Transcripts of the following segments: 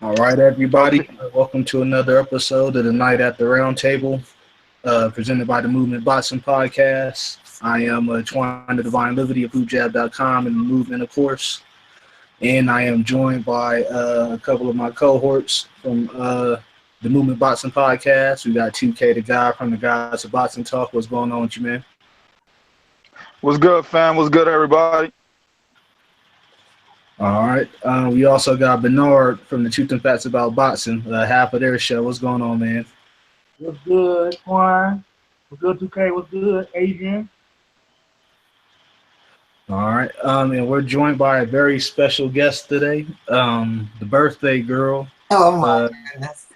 All right, everybody. Welcome to another episode of the Night at the Round Table, presented by the Movement Boxing Podcast. I am Twan the Divine Liberty of FoodJab.com and the Movement, of course. And I am joined by a couple of my cohorts from the Movement Boxing Podcast. We got 2K, the guy from the Guys of Boxing Talk. What's going on with you, man? What's good, fam? What's good, everybody? All right. We also got Bernard from the Truth and Facts About Boxing, half of their show. What's going on, man? What's good, Twan? What's good, 2K? What's good, Adrian? All right. And we're joined by a very special guest today, the birthday girl. Oh my goodness.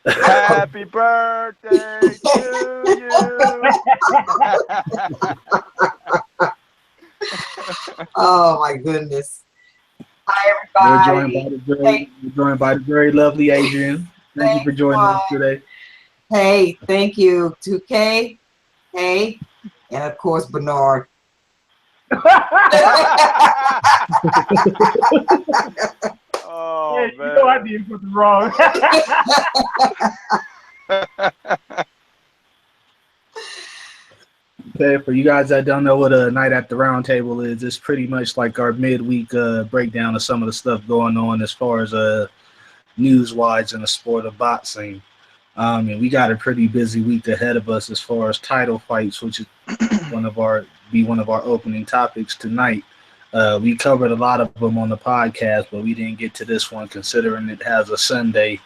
Happy birthday to you. Oh my goodness. Hi everybody. We're joined by the very lovely Adrian. Thank you for joining us today. Hey, thank you, 2K. Hey, and of course Bernard. Oh, yeah, man. you know I did something wrong. Okay, for you guys that don't know what a Night at the Round Table is, it's pretty much like our midweek breakdown of some of the stuff going on as far as news-wise in the sport of boxing. And we got a pretty busy week ahead of us as far as title fights, which is one of our opening topics tonight. We covered a lot of them on the podcast, but we didn't get to this one considering it has a Sunday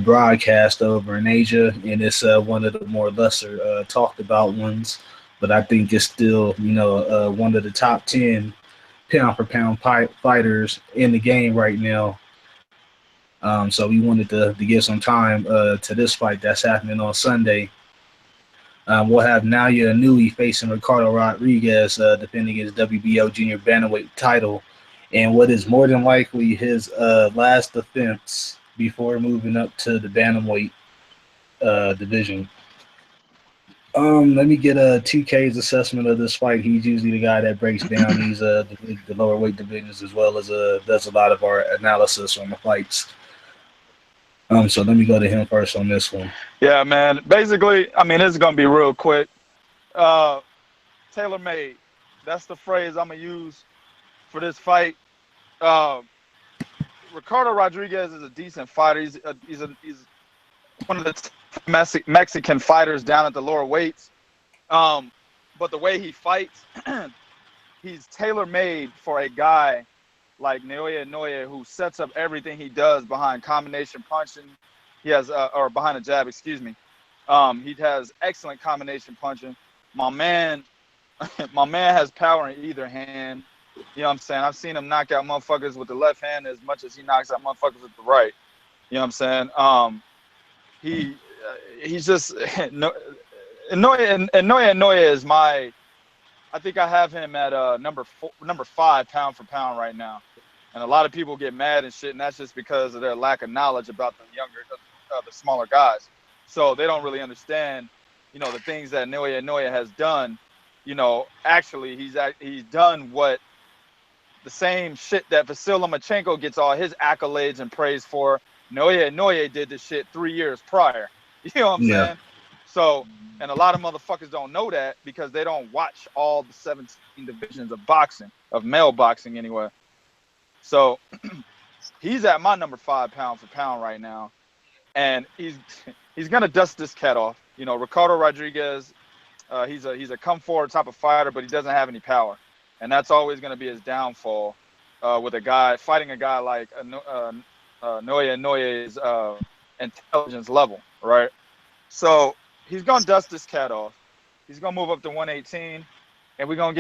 broadcast over in Asia, and it's one of the more lesser talked about ones. But I think it's still, one of the top 10 pound for pound fighters in the game right now. So we wanted to give some time to this fight that's happening on Sunday. We'll have Naoya Inoue facing Ricardo Rodriguez defending his WBO junior bantamweight title, and what is more than likely his last defense before moving up to the bantamweight division. Let me get 2K's assessment of this fight. He's usually the guy that breaks down these the lower weight divisions as well as does a lot of our analysis on the fights. So let me go to him first on this one. Yeah, man. Basically, this is gonna be real quick. Tailor-made. That's the phrase I'm gonna use for this fight. Ricardo Rodriguez is a decent fighter. He's one of the Mexican fighters down at the lower weights. But the way he fights, he's tailor-made for a guy like Naoya Inoue, who sets up everything he does behind combination punching. He has, or behind a jab, excuse me. He has excellent combination punching. My man has power in either hand. You know what I'm saying? I've seen him knock out motherfuckers with the left hand as much as he knocks out motherfuckers with the right. You know what I'm saying? He's just Naoya Inoue is my. I think I have him at number 5 pound for pound right now, and a lot of people get mad and shit, and that's just because of their lack of knowledge about the the smaller guys. So they don't really understand, the things that Naoya Inoue has done. Actually, he's done what the same shit that Vasyl Lomachenko gets all his accolades and praise for. Naoya Inoue did this shit 3 years prior. You know what I'm saying? So, and a lot of motherfuckers don't know that because they don't watch all the 17 divisions of boxing, of male boxing anyway. So he's at my number 5 pound for pound right now. And he's gonna dust this cat off. Ricardo Rodriguez, he's a come forward type of fighter, but he doesn't have any power. And that's always gonna be his downfall with fighting a guy like Naoya Inoue's intelligence level, right? So he's gonna dust this cat off. He's gonna move up to 118, and we're gonna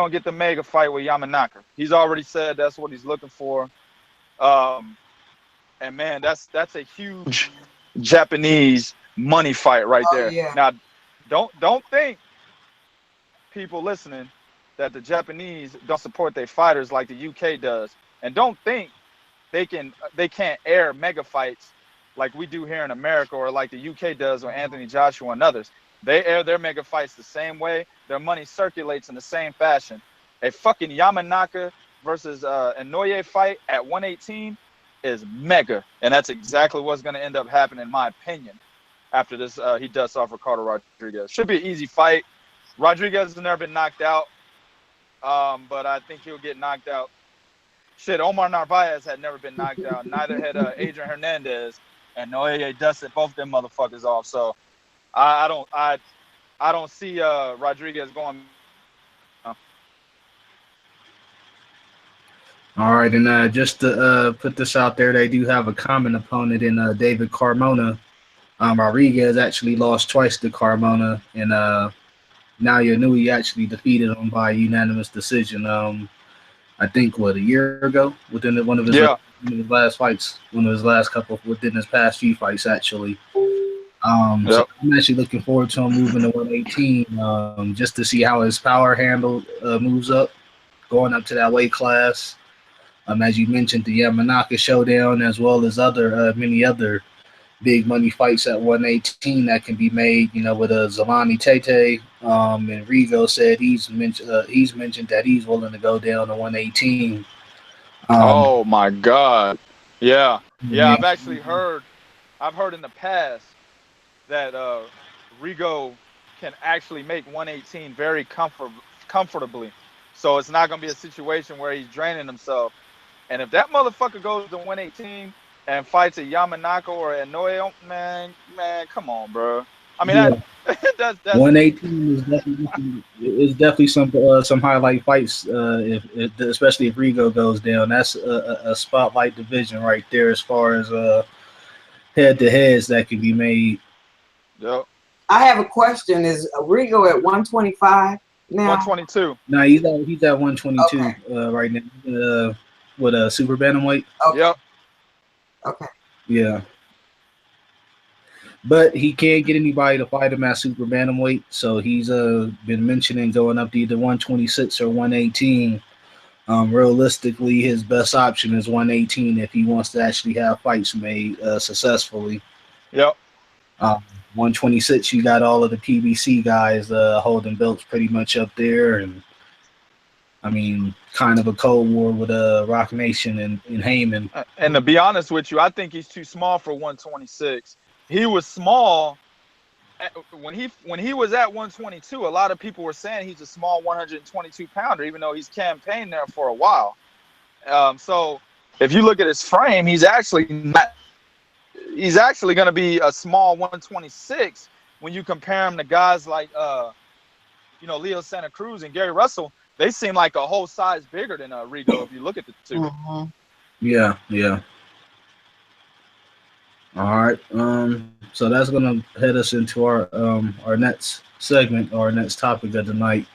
get the mega fight with Yamanaka. He's already said that's what he's looking for. And man, that's a huge Japanese money fight right there. Yeah. Now, don't think, people listening, that the Japanese don't support their fighters like the UK does, and don't think they can't air mega fights like we do here in America or like the UK does with Anthony Joshua and others. They air their mega fights the same way. Their money circulates in the same fashion. A fucking Yamanaka versus Inoue fight at 118 is mega, and that's exactly what's going to end up happening, in my opinion. After this, he dusts off Ricardo Rodriguez. Should be an easy fight. Rodriguez has never been knocked out, but I think he'll get knocked out. Shit, Omar Narvaez had never been knocked out. Neither had Adrian Hernandez, and Naoya dusted both them motherfuckers off. So I don't see Rodriguez going. All right, and just to put this out there, they do have a common opponent in David Carmona. Rodriguez actually lost twice to Carmona, and Naoya Inoue actually defeated him by unanimous decision. I think a year ago, within one of his last fights, one of his last couple within his past few fights actually. So I'm actually looking forward to him moving to 118, just to see how his power handle moves up, going up to that weight class. As you mentioned, the Yamanaka showdown, as well as many other big money fights at 118 that can be made, with Zolani Tete. And Rigo said he's mentioned that he's willing to go down to 118. Oh my God. Yeah. I've actually heard in the past that Rigo can actually make 118 very comfortably. So it's not going to be a situation where he's draining himself. And if that motherfucker goes to 118 and fights a Yamanaka or a Inoue, man, come on, bro. I mean, that's 118 is definitely some highlight fights. Especially if Rigo goes down, that's a spotlight division right there as far as head-to-heads that can be made. Yep. I have a question. Is Rigo at 125 now? 122. No, he's at 122 right now. With a super bantamweight. Okay. Yep. Okay. Yeah. But he can't get anybody to fight him at super bantamweight, so he's been mentioning going up to either 126 or 118. Realistically, his best option is 118 if he wants to actually have fights made successfully. Yep. 126, you got all of the PBC guys holding belts pretty much up there, and I mean, kind of a cold war with Rock Nation and Heyman. And to be honest with you, I think he's too small for 126. He was small when he was at 122. A lot of people were saying he's a small 122 pounder, even though he's campaigned there for a while. So if you look at his frame, he's actually not. He's actually going to be a small 126 when you compare him to guys like Leo Santa Cruz and Gary Russell. They seem like a whole size bigger than Rigo if you look at the two. Mm-hmm. Yeah. All right. So that's gonna head us into our next segment, our next topic of the night.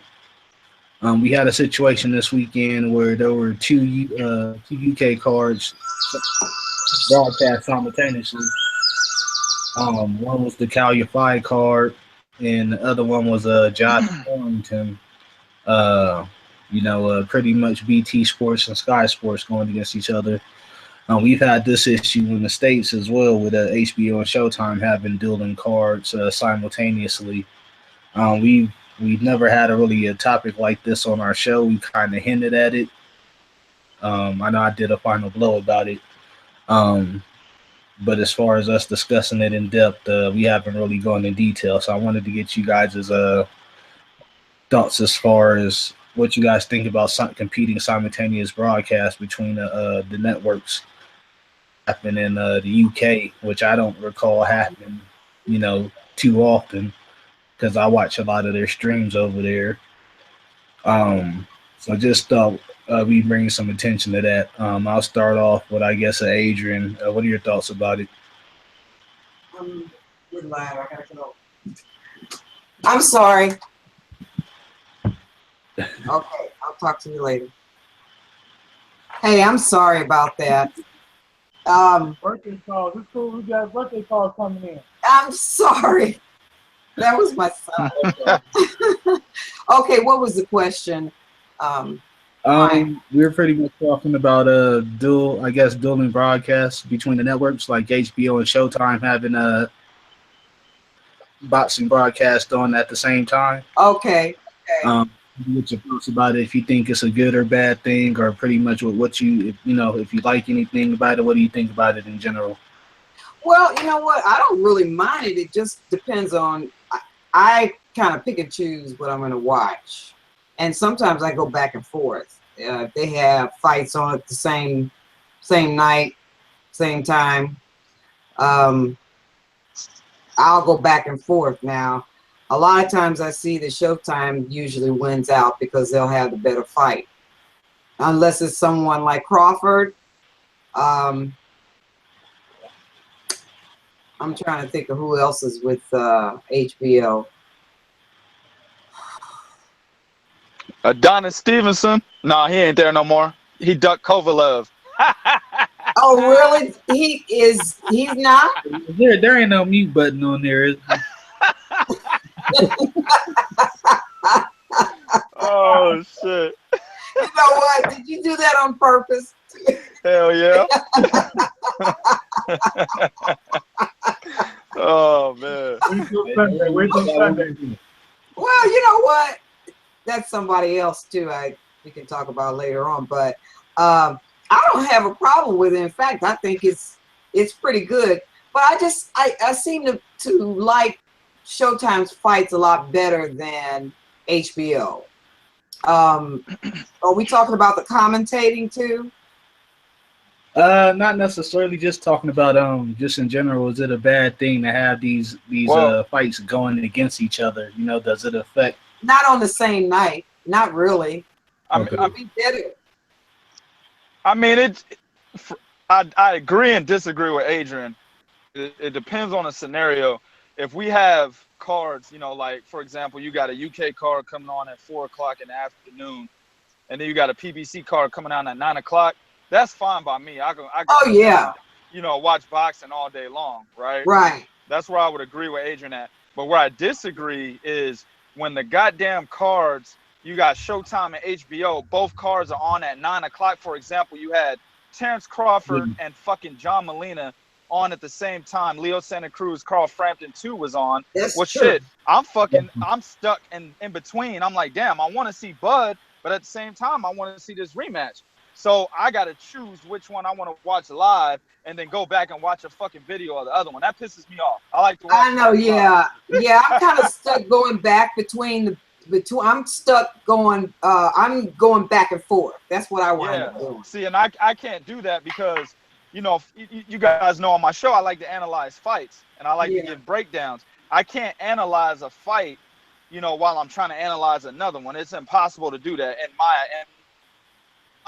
We had a situation this weekend where there were two UK cards broadcast simultaneously. One was the Calzaghe card, and the other one was Josh Thornton. Pretty much BT Sports and Sky Sports going against each other. We've had this issue in the States as well with HBO and Showtime having dueling cards simultaneously. We've never had a topic like this on our show. We kind of hinted at it. I know I did a final blow about it. But as far as us discussing it in depth, we haven't really gone in detail. So I wanted to get you guys' thoughts as far as what you guys think about competing simultaneous broadcasts between the networks happening in the UK, which I don't recall happening, too often because I watch a lot of their streams over there. So just thought we bring some attention to that. I'll start off with, I guess, Adrian. What are your thoughts about it? You're live. I gotta go. I'm sorry. Okay, I'll talk to you later. Hey, I'm sorry about that. Birthday calls. It's cool. We got birthday calls coming in. I'm sorry. That was my son. Okay, what was the question? We're pretty much talking about dueling broadcasts between the networks like HBO and Showtime having a boxing broadcast on at the same time. Okay. Get your thoughts about it. If you think it's a good or bad thing, or pretty much what you, if you like anything about it, what do you think about it in general? Well, you know what? I don't really mind it. It just depends on. I kind of pick and choose what I'm going to watch, and sometimes I go back and forth. If they have fights on at the same night, same time, I'll go back and forth. Now, a lot of times I see the Showtime usually wins out because they'll have the better fight, unless it's someone like Crawford. I'm trying to think of who else is with HBO. Adonis Stevenson. No, he ain't there no more. He ducked Kovalev. Oh, really? He's not? There ain't no mute button on there. Is there? Oh, shit. You know what? Did you do that on purpose? Hell yeah. Oh, man. Wait till Sunday. Well, you know what? That's somebody else too. We can talk about later on, but I don't have a problem with it. In fact, I think it's pretty good. But I seem to like Showtime's fights a lot better than HBO. Are we talking about the commentating too? Not necessarily. Just talking about just in general. Is it a bad thing to have these fights going against each other? Does it affect? Not on the same night. Not really. I mean, I agree and disagree with Adrian. It depends on the scenario. If we have cards, like, for example, you got a UK card coming on at 4 o'clock in the afternoon, and then you got a PBC card coming on at 9 o'clock, that's fine by me. I go watch boxing all day long, right? Right. That's where I would agree with Adrian at. But where I disagree is when the goddamn cards, you got Showtime and HBO, both cards are on at 9 o'clock. For example, you had Terrence Crawford and fucking John Molina on at the same time. Leo Santa Cruz, Carl Frampton 2 was on. That's well, true. Shit, I'm stuck in between. I'm like, damn, I want to see Bud, but at the same time, I want to see this rematch. So I got to choose which one I want to watch live and then go back and watch a fucking video of the other one. That pisses me off. I like to watch. I know, yeah. Yeah, I'm kind of stuck going back I'm stuck going, I'm going back and forth. That's what I want to do. See, and I can't do that because, you guys know on my show, I like to analyze fights and I like to give breakdowns. I can't analyze a fight, while I'm trying to analyze another one. It's impossible to do that in my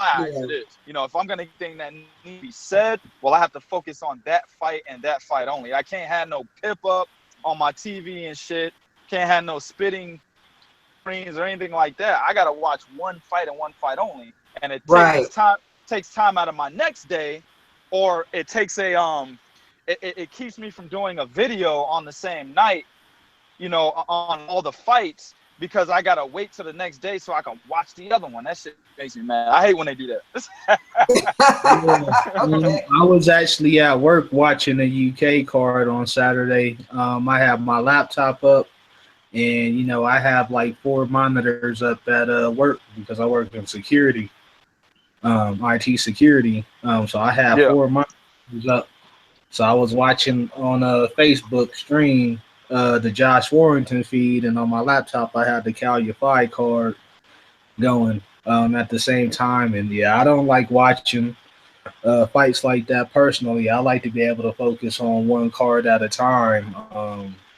eyes it is. If I'm going to think that needs to be said, well, I have to focus on that fight and that fight only. I can't have no pip up on my TV and shit. Can't have no spitting screens or anything like that. I got to watch one fight and one fight only. And it takes time out of my next day, or it takes it keeps me from doing a video on the same night, on all the fights, because I gotta wait till the next day so I can watch the other one. That shit makes me mad. I hate when they do that. I was actually at work watching the UK card on Saturday. I have my laptop up, and I have like 4 monitors up at work because I work in security, IT security. So I have 4 monitors up. So I was watching on a Facebook stream the Josh Warrington feed, and on my laptop I had the Cal Yafai card going at the same time. And I don't like watching fights like that personally. I like to be able to focus on one card at a time.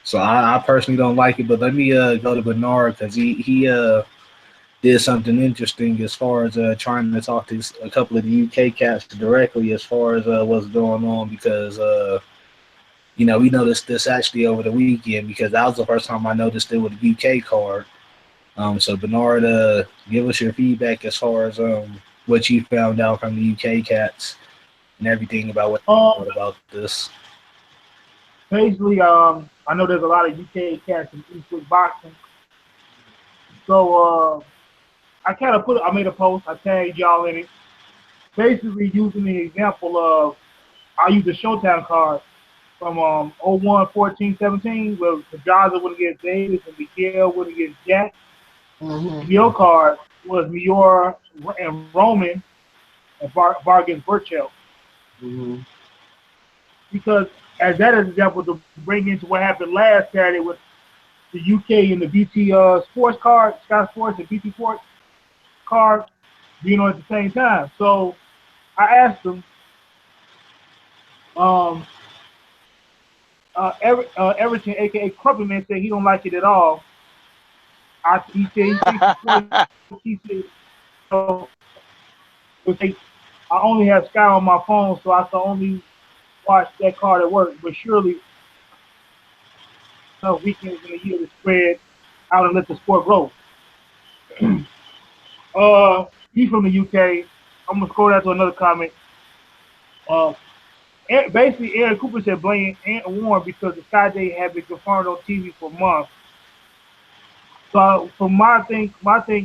So I personally don't like it. But let me go to Bernard, because he did something interesting as far as trying to talk to a couple of the UK cats directly as far as what's going on, because we noticed this actually over the weekend, because that was the first time I noticed it with the UK card. So Bernard, give us your feedback as far as what you found out from the UK cats and everything about what you thought about this. Basically, I know there's a lot of UK cats in Eastwood boxing. So I made a post, I tagged y'all in it, basically using the example of, I used the Showtime card from 01, 14, 17, where Kajaza went against Davis and Miguel went against Jack. HBO card was Miura and Roman and Vargas Burchell. Because as that is an example to bring into what happened last Saturday with the UK and the BT Sports card, Sky Sports and BT Sports card being on at the same time. So I asked him, Everton, aka Crumpman, said he don't like it at all. He said, so I only have Sky on my phone, so I can only watch that card at work. But surely, weekends in a year to spread out and let the sport grow. He's from the UK. I'm gonna scroll down to another comment. Basically, Aaron Cooper said blame Ant Warren because the Sky Day had been confirmed on TV for months. So, for my thing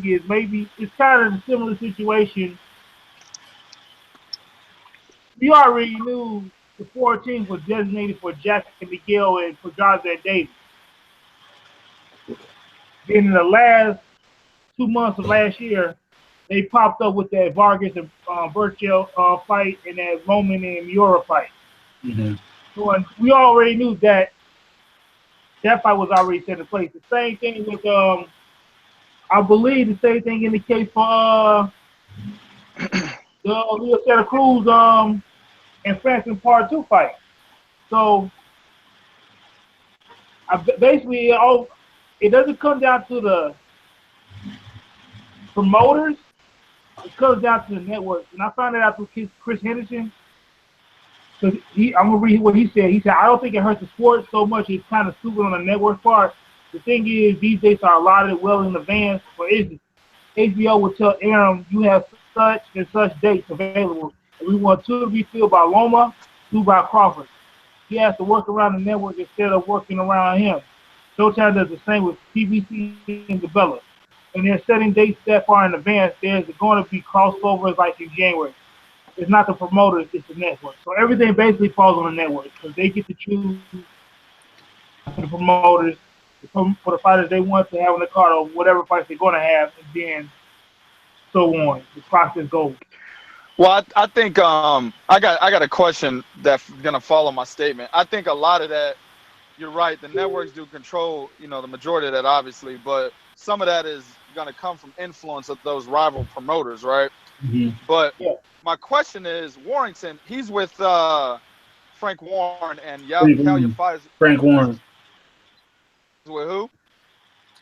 is maybe it's kind of a similar situation. We already knew the 14th was designated for Jackson Miguel and for Calzaghe Davis. Then in the last 2 months of last year, they popped up with that Vargas and Burchell fight and that Roman and Miura fight. So we already knew that fight was already set in place. The same thing with, I believe the same thing indicates for the Leo Santa Cruz and Franklin Part 2 fight. So basically, it doesn't come down to the promoters. It comes down to the network. And I found it out through Chris Henderson. So I'm going to read what he said. He said, I don't think it hurts the sport so much. It's kind of stupid on the network part. The thing is, these dates are allotted well in advance. For instance, HBO will tell Aaron, you have such and such dates available. And we want 2 to be filled by Loma, 2 by Crawford. He has to work around the network instead of working around him. Showtime does the same with PBC and Develop. And they're setting dates that far in advance. There's going to be crossovers like in January. It's not the promoters, it's the network. So everything basically falls on the network because they get to choose the promoters for the fighters they want to have on the card or whatever fights they're going to have, and then so on. The process goes. Well, I think I got a question that's gonna follow my statement. I think a lot of that, you're right. The networks do control, the majority of that, obviously, but some of that is gonna come from influence of those rival promoters, right? But my question is, Warrington, he's with Frank Warren and Calzaghe fights. Frank Warren. With who?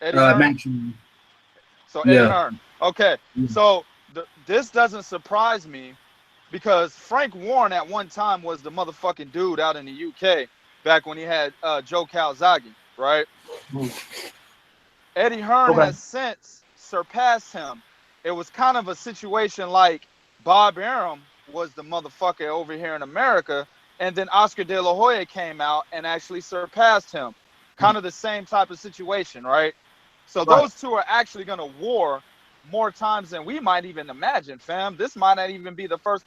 Eddie Hearn. So Eddie Hearn. Okay. So this doesn't surprise me because Frank Warren at one time was the motherfucking dude out in the UK back when he had Joe Calzaghe, right? Eddie Hearn has since surpassed him. It was kind of a situation like Bob Arum was the motherfucker over here in America, and then Oscar De La Hoya came out and actually surpassed him. Kind of the same type of situation, right? So those two are actually going to war more times than we might even imagine, fam. This might not even be the first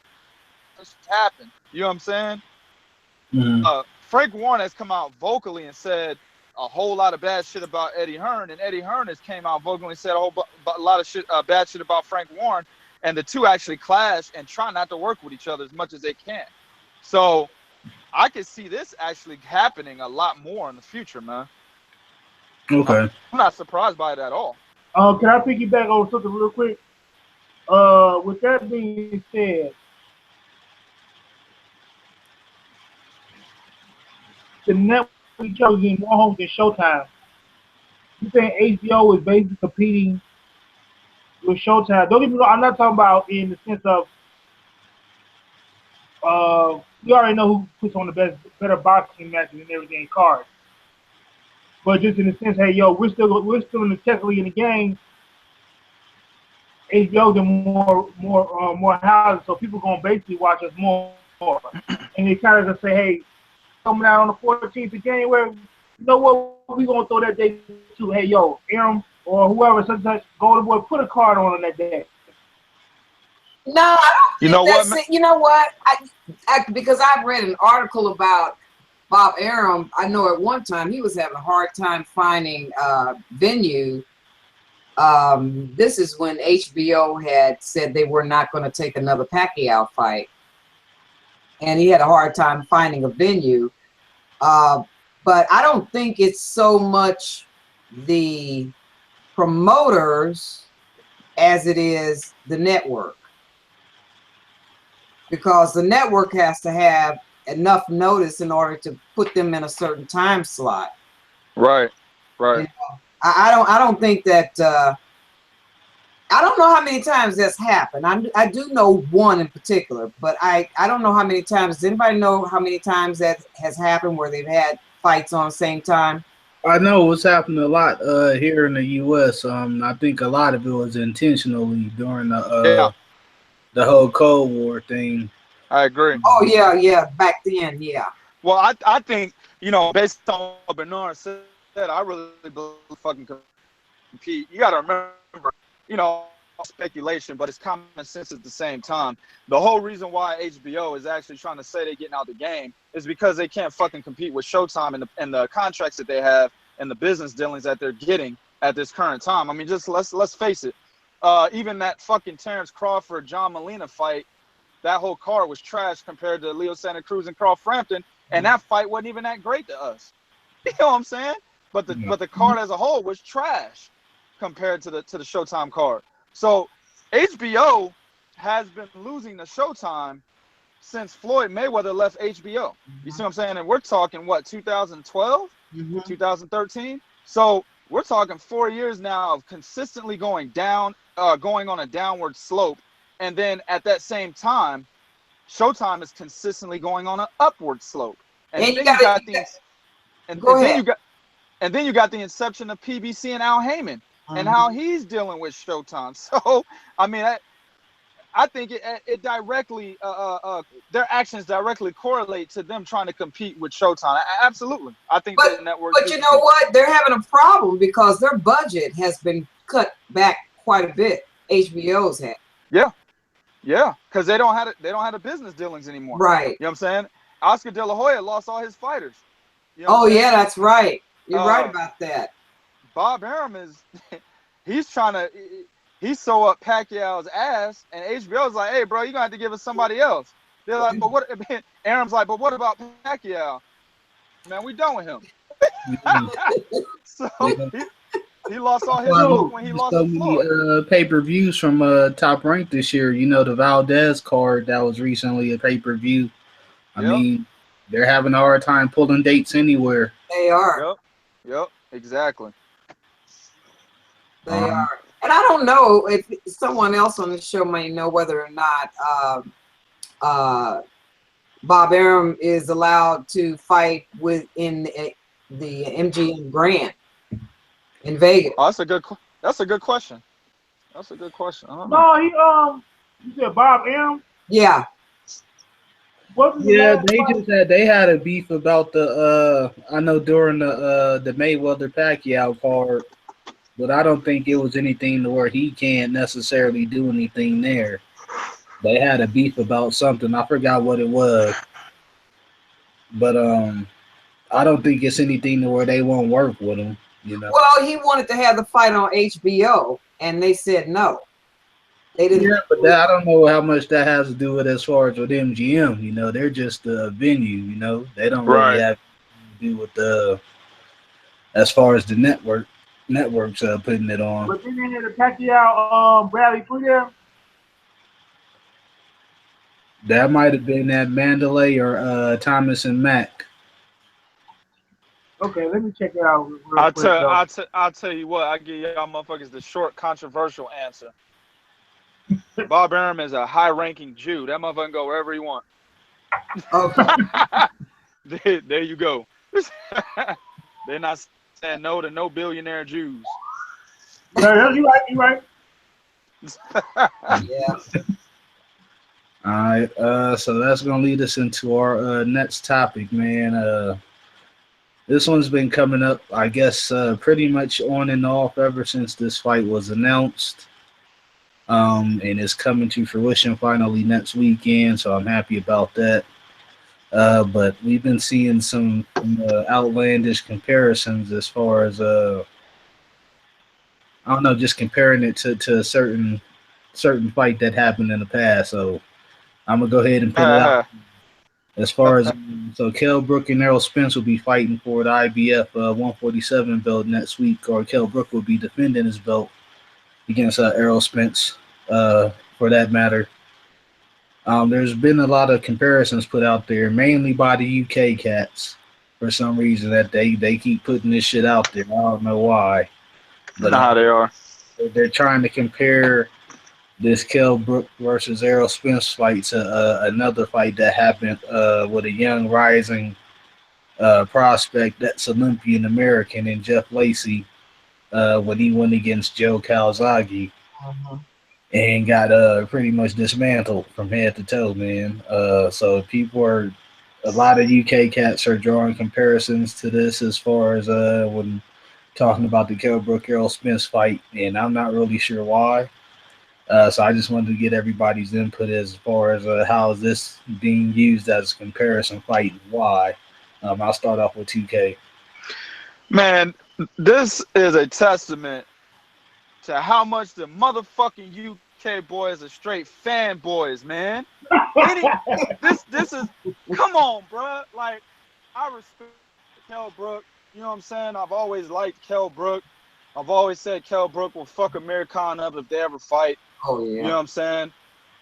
to happen. You know what I'm saying? Frank Warren has come out vocally and said a whole lot of bad shit about Eddie Hearn, and Eddie Hearn has came out vocally and said a lot of shit, bad shit about Frank Warren, and the two actually clash and try not to work with each other as much as they can. So I could see this actually happening a lot more in the future, man. Okay. I'm not surprised by it at all. Can I piggyback on something real quick? With that being said, the network is in more homes than Showtime. You saying HBO is basically competing with Showtime? Don't get me wrong, I'm not talking about in the sense of we already know who puts on the better boxing matches and everything in cards. But just in the sense, hey, yo, we're still technically in the game. HBO's in more houses, so people gonna basically watch us more. And they kind of gonna say, hey, coming out on the 14th of January, you know what? We gonna throw that day too. Hey, yo, Aram or whoever, such Golden Boy, put a card on that day. No, I don't. You know what? You know what? I because I've read an article about Bob Arum. I know at one time he was having a hard time finding venue This is when HBO had said they were not going to take another Pacquiao fight, and he had a hard time finding a venue. But I don't think it's so much the promoters as it is the network, because the network has to have enough notice in order to put them in a certain time slot. Right. You know, I don't think that I don't know how many times that's happened. I do know one in particular, but I don't know how many times. Does anybody know how many times that has happened where they've had fights on the same time? I know what's happened a lot here in the U.S. I think a lot of it was intentionally during the whole Cold War thing. I agree. Oh yeah, back then, yeah. Well, I think, you know, based on what Bernard said, I really believe fucking compete. You got to remember, you know, speculation, but it's common sense at the same time. The whole reason why HBO is actually trying to say they're getting out the game is because they can't fucking compete with Showtime and the contracts that they have and the business dealings that they're getting at this current time. I mean, just let's face it. Even that fucking Terrence Crawford John Molina fight, that whole card was trash compared to Leo Santa Cruz and Carl Frampton, and that fight wasn't even that great to us. You know what I'm saying? But the card as a whole was trash compared to the Showtime card. So HBO has been losing the Showtime since Floyd Mayweather left HBO. You see what I'm saying? And we're talking, what, 2012, 2013? So we're talking 4 years now of consistently going down, going on a downward slope. And then at that same time, Showtime is consistently going on an upward slope. And then you got the inception of PBC and Al Heyman and how he's dealing with Showtime. So, I mean, I think it directly, their actions directly correlate to them trying to compete with Showtime. Absolutely. I think the network. But you know what? They're having a problem because their budget has been cut back quite a bit. HBO's had. Yeah, because they don't have the business dealings anymore. Right. You know what I'm saying? Oscar De La Hoya lost all his fighters. You know yeah, that's right. You're right about that. Bob Arum he's so up Pacquiao's ass, and HBO's like, hey, bro, you're gonna have to give us somebody else. They're like, but what? Arum's like, but what about Pacquiao? Man, we done with him. So he lost all his look when he lost to Floyd. Pay-per-views from Top Rank this year. You know, the Valdez card that was recently a pay-per-view. I mean, they're having a hard time pulling dates anywhere. They are. Yep, exactly. They are. And I don't know if someone else on the show may know whether or not Bob Arum is allowed to fight within the MGM Grand in Vegas. Oh, that's a good question. That's a good question. No, you said Bob Arum? Yeah. They had a beef about the I know during the Mayweather Pacquiao card, but I don't think it was anything to where he can't necessarily do anything there. They had a beef about something. I forgot what it was. But I don't think it's anything to where they won't work with him, you know. Well, he wanted to have the fight on HBO and they said no. They didn't. Yeah, but I don't know how much that has to do with as far as with MGM. You know, they're just a venue. You know, they don't really have to do with the as far as the networks putting it on. But then they had the Pacquiao Bradley 3 there. That might have been at Mandalay or Thomas and Mack. Okay, let me check it out. I'll tell you what. I give y'all motherfuckers the short, controversial answer. Bob Arum is a high-ranking Jew. That motherfucker can go wherever he want. Okay. There you go. They're not saying no to no billionaire Jews. Yeah, you right. Yeah. All right. So that's gonna lead us into our next topic, man. This one's been coming up, I guess, pretty much on and off ever since this fight was announced. And it's coming to fruition finally next weekend, so I'm happy about that. But we've been seeing some outlandish comparisons as far as I don't know, just comparing it to a certain fight that happened in the past. So I'm gonna go ahead and put it out. As far as so, Kell, Brook, and Errol Spence will be fighting for the IBF 147 belt next week, or Kell Brook will be defending his belt against Errol Spence, for that matter. There's been a lot of comparisons put out there, mainly by the UK cats, for some reason that they keep putting this shit out there. I don't know why, but How they are. they're trying to compare this Kell Brook versus Errol Spence fight to another fight that happened with a young rising prospect that's Olympian American and Jeff Lacy when he went against Joe Calzaghe and got pretty much dismantled from head to toe, man. So a lot of UK cats are drawing comparisons to this as far as when talking about the Kell Brook Errol Spence fight, and I'm not really sure why. So I just wanted to get everybody's input as far as how is this being used as a comparison fight and why. I'll start off with 2K. Man, this is a testament to how much the motherfucking UK boys are straight fanboys, man. This is, come on, bro. Like, I respect Kell Brook. You know what I'm saying? I've always liked Kell Brook. I've always said Kell Brook will fuck Americana up if they ever fight. Oh, yeah. You know what I'm saying?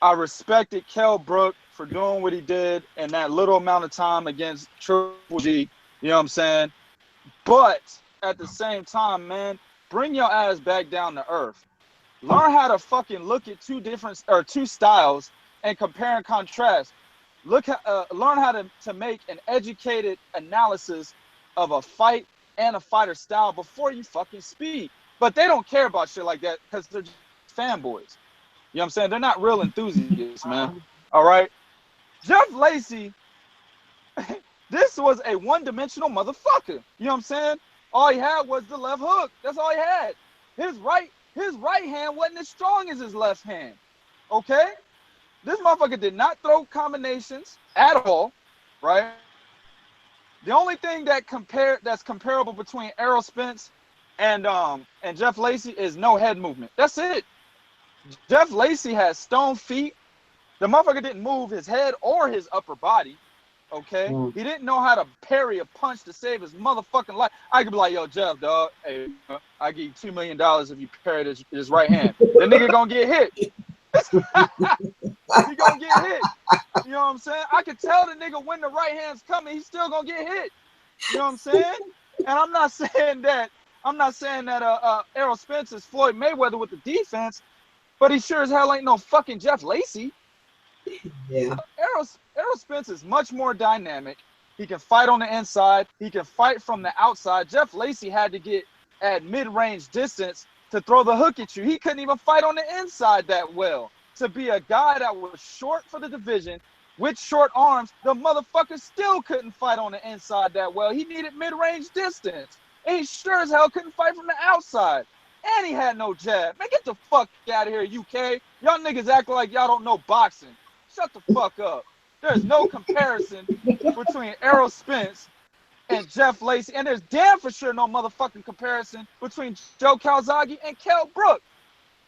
I respected Kell Brook for doing what he did in that little amount of time against Triple G. You know what I'm saying? But at the same time, man, bring your ass back down to earth. Learn how to fucking look at two styles and compare and contrast. Learn how to make an educated analysis of a fight and a fighter style before you fucking speak. But they don't care about shit like that because they're just fanboys. You know what I'm saying? They're not real enthusiasts, man. All right? Jeff Lacy, this was a one-dimensional motherfucker. You know what I'm saying? All he had was the left hook. That's all he had. His right hand wasn't as strong as his left hand. Okay? This motherfucker did not throw combinations at all, right? The only thing that's comparable between Errol Spence and Jeff Lacy is no head movement. That's it. Jeff Lacy has stone feet. The motherfucker didn't move his head or his upper body. Okay? He didn't know how to parry a punch to save his motherfucking life. I could be like, yo, Jeff, dog, hey, I give you $2 million if you parry his right hand. The nigga gonna get hit. He gonna get hit. You know what I'm saying? I can tell the nigga when the right hand's coming, he's still gonna get hit. You know what I'm saying? And I'm not saying that Errol Spence is Floyd Mayweather with the defense, but he sure as hell ain't no fucking Jeff Lacy. Yeah. Errol Spence is much more dynamic. He can fight on the inside. He can fight from the outside. Jeff Lacy had to get at mid-range distance to throw the hook at you. He couldn't even fight on the inside that well. To be a guy that was short for the division with short arms, the motherfucker still couldn't fight on the inside that well. He needed mid-range distance. And he sure as hell couldn't fight from the outside. And he had no jab. Man, get the fuck out of here, UK. Y'all niggas act like y'all don't know boxing. Shut the fuck up. There's no comparison between Errol Spence and Jeff Lacy. And there's damn for sure no motherfucking comparison between Joe Calzaghe and Kell Brook.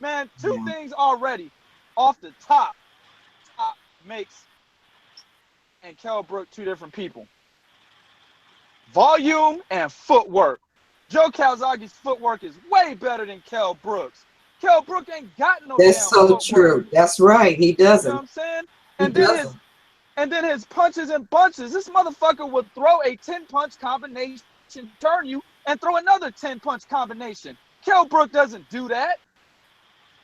Man, two things already off the top makes and Kell Brook two different people. Volume and footwork. Joe Calzaghe's footwork is way better than Kell Brook's. Kell Brook ain't got no That's damn so footwork. true. That's right. He doesn't. You know what I'm saying? And then his punches and bunches. This motherfucker would throw a 10-punch combination, turn you, and throw another 10-punch combination. Kell Brook doesn't do that.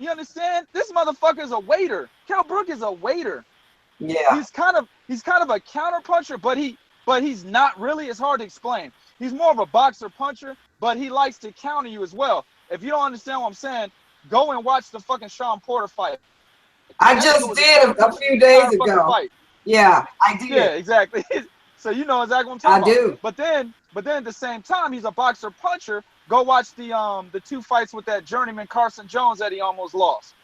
You understand? This motherfucker is a waiter. Kell Brook is a waiter. Yeah. He's kind of a counter puncher, but he's not really. It's hard to explain. He's more of a boxer puncher, but he likes to counter you as well. If you don't understand what I'm saying, go and watch the fucking Sean Porter fight. I just did a few days ago. Fight. Yeah, I did. Yeah, exactly. So you know exactly what I'm talking about. But then at the same time, he's a boxer puncher. Go watch the two fights with that journeyman Carson Jones that he almost lost.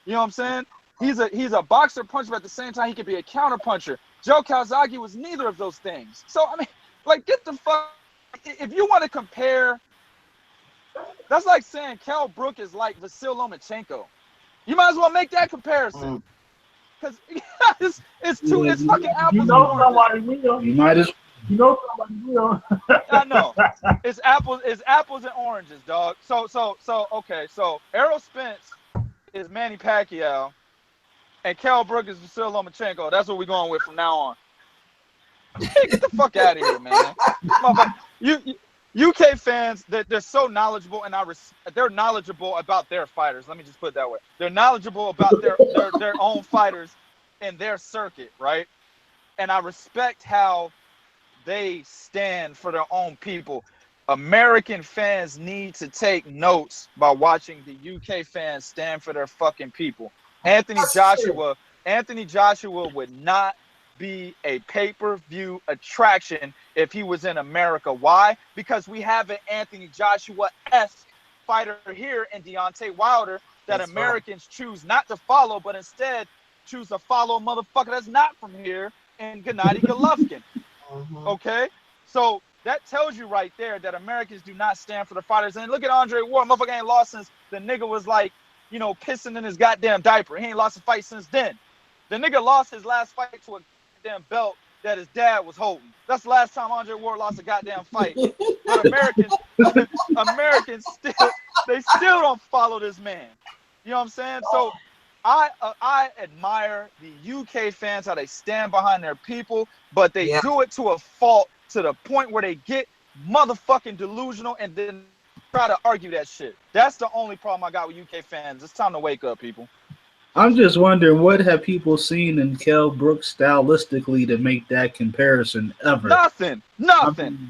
You know what I'm saying? He's a boxer puncher, but at the same time, he could be a counter puncher. Joe Calzaghe was neither of those things. So I mean, like, get the fuck. If you want to compare That's like saying Kell Brook is like Vasyl Lomachenko. You might as well make that comparison. Because it's fucking apples You know and oranges. somebody real. You might as You know somebody real. I know. It's apples and oranges, dog. So okay, so Errol Spence is Manny Pacquiao and Kell Brook is Vasyl Lomachenko. That's what we're going with from now on. Hey, get the fuck out of here, man. UK fans, they're so knowledgeable, and they're knowledgeable about their fighters. Let me just put it that way. They're knowledgeable about their own fighters in their circuit, right? And I respect how they stand for their own people. American fans need to take notes by watching the UK fans stand for their fucking people. Anthony Joshua would not be a pay-per-view attraction if he was in America. Why? Because we have an Anthony Joshua-esque fighter here in Deontay Wilder that that's Americans choose not to follow, but instead choose to follow a motherfucker that's not from here in Gennady Golovkin. Okay? So that tells you right there that Americans do not stand for the fighters. And look at Andre Ward. Motherfucker ain't lost since the nigga was like, you know, pissing in his goddamn diaper. He ain't lost a fight since then. The nigga lost his last fight to a goddamn belt that his dad was holding. That's the last time Andre Ward lost a goddamn fight. But Americans still don't follow this man. You know what I'm saying? So I admire the UK fans, how they stand behind their people, but they do it to a fault, to the point where they get motherfucking delusional and then try to argue that shit. That's the only problem I got with UK fans. It's time to wake up, people. I'm just wondering, what have people seen in Kell Brook stylistically to make that comparison ever? Nothing.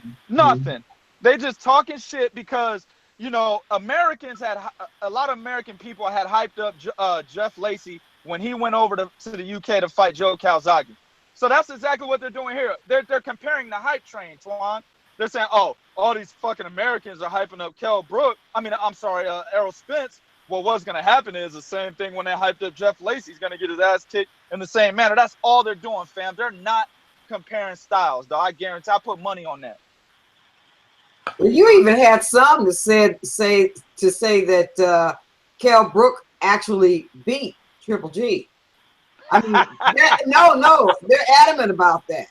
They just talking shit because, you know, a lot of American people had hyped up Jeff Lacy when he went over to the UK to fight Joe Calzaghe. So that's exactly what they're doing here. They're comparing the hype train, Twan. They're saying, oh, all these fucking Americans are hyping up Errol Spence. Well, what's going to happen is the same thing when they hyped up Jeff Lacy. He's going to get his ass kicked in the same manner. That's all they're doing, fam. They're not comparing styles, though. I guarantee. I put money on that. Well, you even had some that say that Kell Brook actually beat Triple G. I mean, no, they're adamant about that.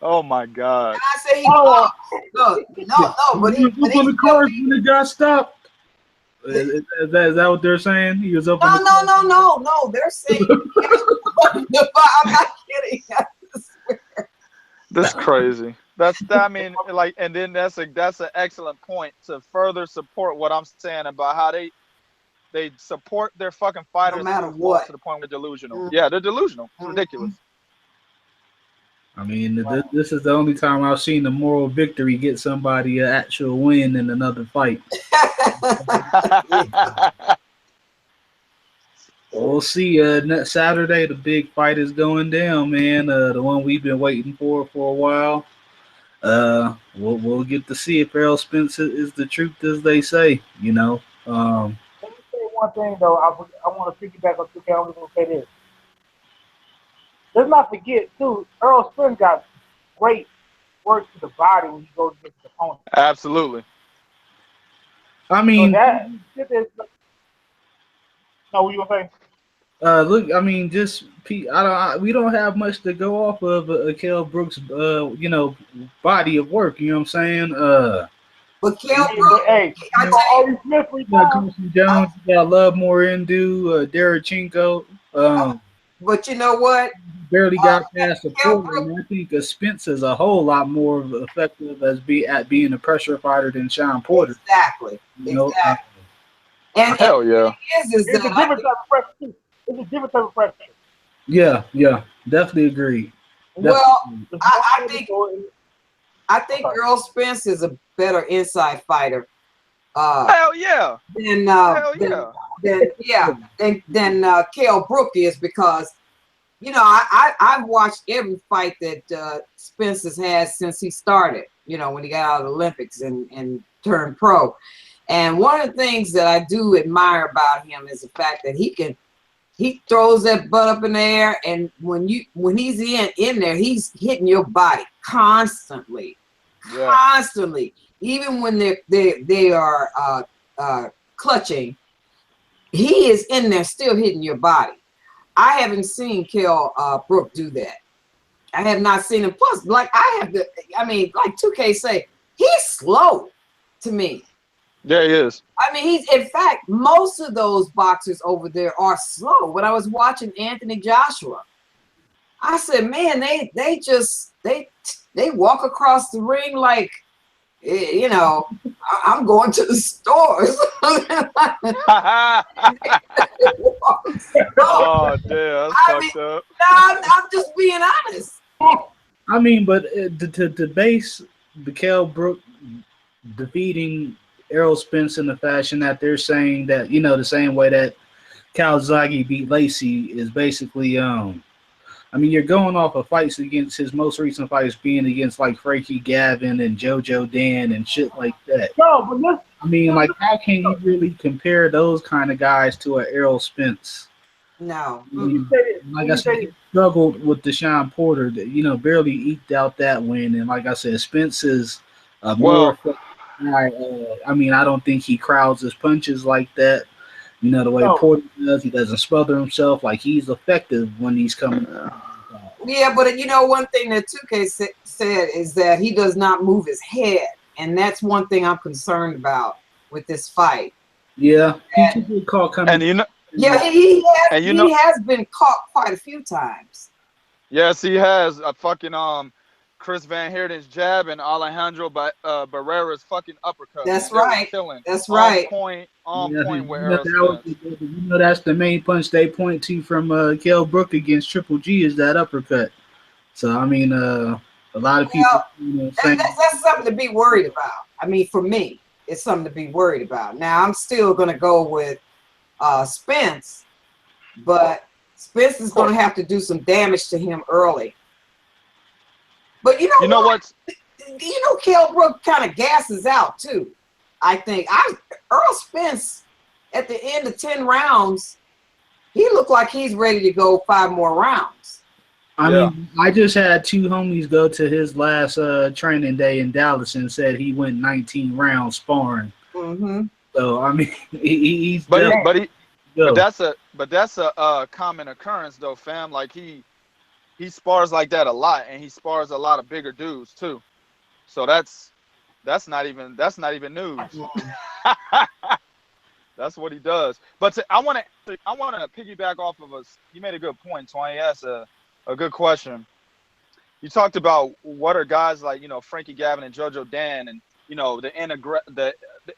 Oh my God! And I say no, but he was on the cards when it got stopped. Is that what they're saying? He was up. No. They're saying. I'm not kidding. I swear. That's crazy. I mean, like, and then that's an excellent point to further support what I'm saying about how they support their fucking fighters, no matter what, to the point where they're delusional. Yeah, they're delusional. It's ridiculous. I mean, this is the only time I've seen the moral victory get somebody an actual win in another fight. We'll see. Next Saturday, the big fight is going down, man. The one we've been waiting for a while. We'll get to see if Errol Spence is the truth as they say. You know. Let me say one thing though. I want to piggyback on 2K. I'm just gonna say this. Let's not forget, too, Errol Spence got great work to the body when he goes against the opponent. Absolutely. I mean, no, what you gonna say? Look, I mean, we don't have much to go off of Kell Brook's, body of work. You know what I'm saying? But Kell Brook, hey, you got Carson Jones, you got Love Morindu, Derachenko. But you know what? Barely got past the portal, and I think Spence is a whole lot more effective at being a pressure fighter than Sean Porter. Exactly. And hell yeah. It's a different type of pressure too. It's a different type of pressure. Yeah, definitely agree. Well, I think Errol Spence is a better inside fighter. Hell yeah. Than Kell Brook is, because I've watched every fight that Spence has had since he started, when he got out of the Olympics and turned pro. And one of the things that I do admire about him is the fact that he throws that butt up in the air, and when he's in there, he's hitting your body constantly. Even when they are clutching, he is in there still hitting your body. I haven't seen Kell Brook do that. I have not seen him. Plus, like like 2K say, he's slow to me. Yeah, he is. I mean, in fact, most of those boxers over there are slow. When I was watching Anthony Joshua, I said, man, they walk across the ring like, you know, I'm going to the stores. Oh, damn, that's fucked up. No, I'm just being honest. I mean, but to base the Kell Brook defeating Errol Spence in the fashion that they're saying that, you know, the same way that Calzaghe beat Lacy is basically, I mean, you're going off of fights against his most recent fights being against like Frankie Gavin and JoJo Dan and shit like that. No, but let's, I mean, like, how can you really compare those kind of guys to an Errol Spence? No. I mean, like I said, he struggled with Deshaun Porter, that, you know, barely eked out that win. And like I said, Spence is more guy. I mean, I don't think he crowds his punches like that. You know, the way Porter does, he doesn't smother himself. Like, he's effective when he's coming out. Yeah, but you know, one thing that 2K said is that he does not move his head. And that's one thing I'm concerned about with this fight. Yeah, he could caught coming. And you know, yeah, he has been caught quite a few times. Yes, he has. A fucking Chris Van Heerden's jab and Alejandro Barrera's fucking uppercut. That's right. Killing. That's right. On point with Errol Spence. You know, that's the main punch they point to from Kell Brook against Triple G is that uppercut. So, I mean, a lot of people... that's something to be worried about. I mean, for me, it's something to be worried about. Now, I'm still going to go with Spence, but Spence is going to have to do some damage to him early. But you know what? You know, Kell Brook kind of gasses out too. I think Errol Spence at the end of 10 rounds, he looked like he's ready to go 5 more rounds. I mean, I just had 2 homies go to his last training day in Dallas and said he went 19 rounds sparring. Mm-hmm. So I mean, he's but that's a common occurrence though, fam. Like he spars like that a lot, and he spars a lot of bigger dudes too. So that's not even news. That's what he does. But I want to piggyback off of us. You made a good point, Tony. That's a good question. You talked about what are guys like, you know, Frankie Gavin and JoJo Dan, and you know the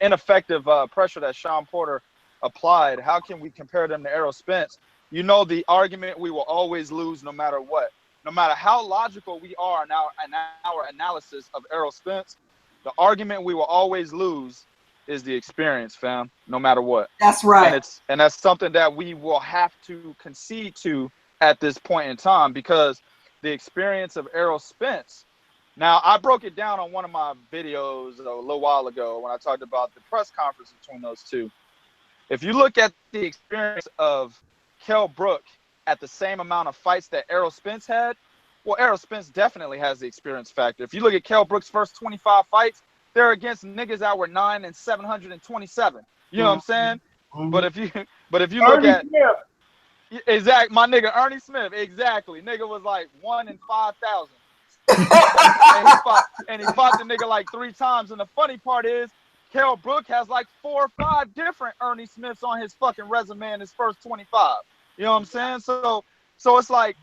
ineffective pressure that Sean Porter applied. How can we compare them to Errol Spence? You know, the argument we will always lose no matter what. No matter how logical we are in our analysis of Errol Spence, the argument we will always lose is the experience, fam, no matter what. That's right. And that's something that we will have to concede to at this point in time, because the experience of Errol Spence. Now, I broke it down on one of my videos a little while ago when I talked about the press conference between those two. If you look at the experience of Kell Brook at the same amount of fights that Errol Spence had, well, Errol Spence definitely has the experience factor. If you look at Kell Brook's first 25 fights, they're against niggas that were 9 and 727. You know what I'm saying? Mm-hmm. But if you look at exactly my nigga Ernie Smith, exactly, nigga was like 1 in 5,000. and he fought the nigga like 3 times. And the funny part is, Kell Brook has like 4 or 5 different Ernie Smiths on his fucking resume in his first 25. You know what I'm saying? So it's like,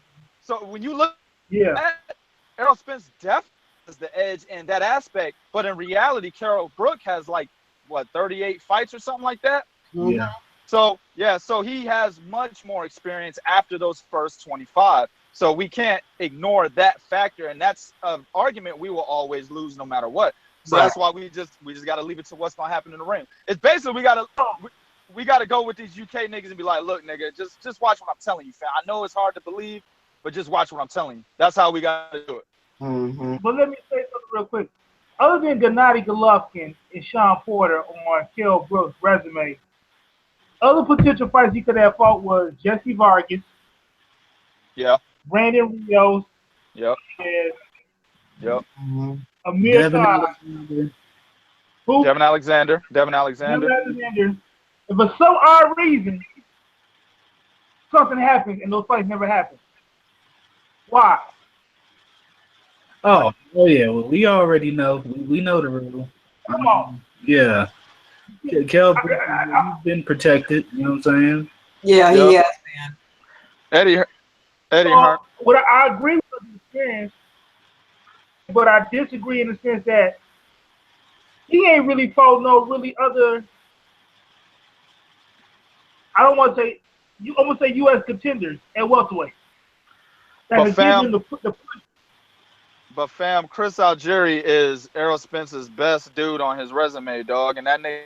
so when you look at Errol Spence definitely has the edge in that aspect, but in reality, Kell Brook has like, what, 38 fights or something like that? Yeah. So he has much more experience after those first 25. So we can't ignore that factor, and that's an argument we will always lose no matter what. So that's why we just got to leave it to what's going to happen in the ring. It's basically we got to go with these UK niggas and be like, look, nigga, just watch what I'm telling you, fam. I know it's hard to believe, but just watch what I'm telling you. That's how we got to do it. Mm-hmm. But let me say something real quick. Other than Gennady Golovkin and Sean Porter on Kell Brook's resume, other potential fights he could have fought was Jesse Vargas. Yeah. Brandon Rios. Yep. And yep. Amir Khan. Who? Devin Alexander. Devin Alexander. And for some odd reason, something happens and those fights never happen. Why? Oh yeah. Well, we already know. We know the rule. Come on. Yeah. Kell, you've been protected. You know what I'm saying? Yeah, he has, man. Eddie Hart. What I agree with the sense, but I disagree in the sense that he ain't really fought no really other. I don't want to say you. I'm gonna say U.S. contenders at welterweight. But fam, Chris Algieri is Errol Spence's best dude on his resume, dog, and that nigga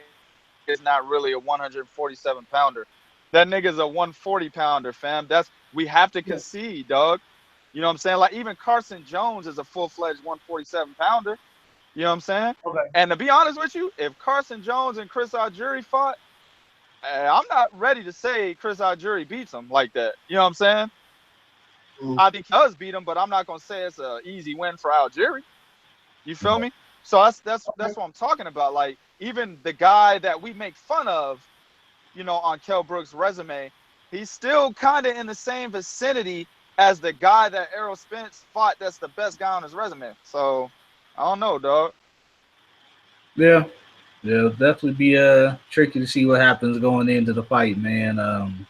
is not really a 147 pounder. That nigga's a 140 pounder, fam. We have to concede, dog. You know what I'm saying? Like even Carson Jones is a full-fledged 147 pounder. You know what I'm saying? Okay. And to be honest with you, if Carson Jones and Chris Algieri fought, I'm not ready to say Chris Algieri beats him like that. You know what I'm saying? I think he does beat him, but I'm not gonna say it's an easy win for Algieri. You feel me? So that's what I'm talking about. Like even the guy that we make fun of, you know, on Kell Brook's resume, he's still kind of in the same vicinity as the guy that Errol Spence fought. That's the best guy on his resume. So I don't know, dog. Yeah, it'll definitely be tricky to see what happens going into the fight, man.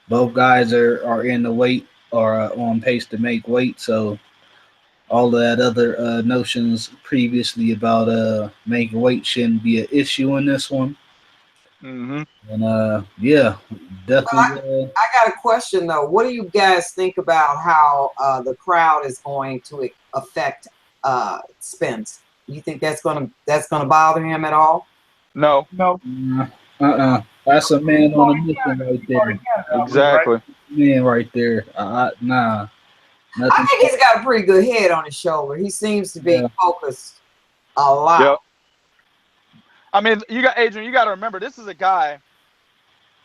Both guys are in the weight or on pace to make weight, so all of that other notions previously about making weight shouldn't be an issue in this one. Mm-hmm. And yeah, definitely. I got a question though. What do you guys think about how the crowd is going to affect Spence? You think that's gonna bother him at all? No. That's a man on a mission right there. Exactly. Man right there. Nah. Nothing. I think he's got a pretty good head on his shoulder. He seems to be focused a lot. Yep. I mean, Adrian, you got to remember, this is a guy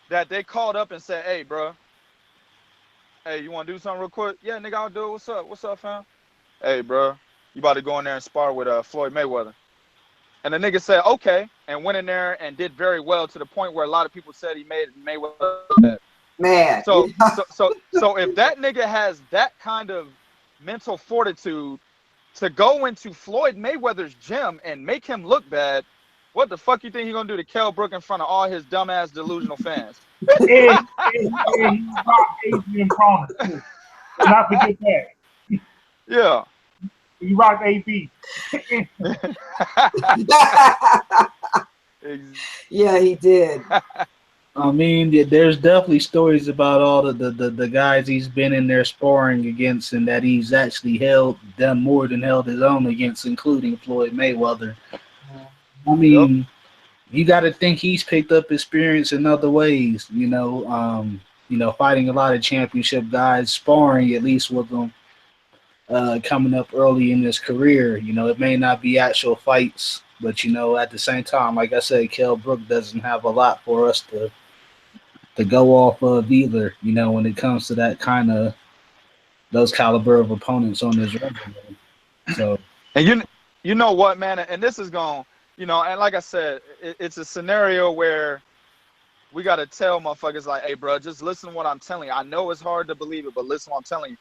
that they called up and said, hey, bro, hey, you want to do something real quick? Yeah, nigga, I'll do it. What's up? What's up, fam? Hey, bro, you about to go in there and spar with Floyd Mayweather. And the nigga said, okay, and went in there and did very well to the point where a lot of people said he made Mayweather mad. So if that nigga has that kind of mental fortitude to go into Floyd Mayweather's gym and make him look bad, what the fuck you think he gonna do to Kell Brook in front of all his dumbass delusional fans? And he rocked Adrian Cronin too. Not forget that. Yeah. He rocked AB. Yeah, he did. I mean, there's definitely stories about all the guys he's been in there sparring against and that he's actually done more than held his own against, including Floyd Mayweather. I mean, you got to think he's picked up experience in other ways, fighting a lot of championship guys, sparring at least with them coming up early in his career. It may not be actual fights, but, at the same time, like I said, Kell Brook doesn't have a lot for us to go off of either, when it comes to that kind of those caliber of opponents on his resume. So, and you know what, man, and this is going, and like I said, it's a scenario where we got to tell motherfuckers like, hey, bro, just listen to what I'm telling you. I know it's hard to believe it, but listen to what I'm telling you.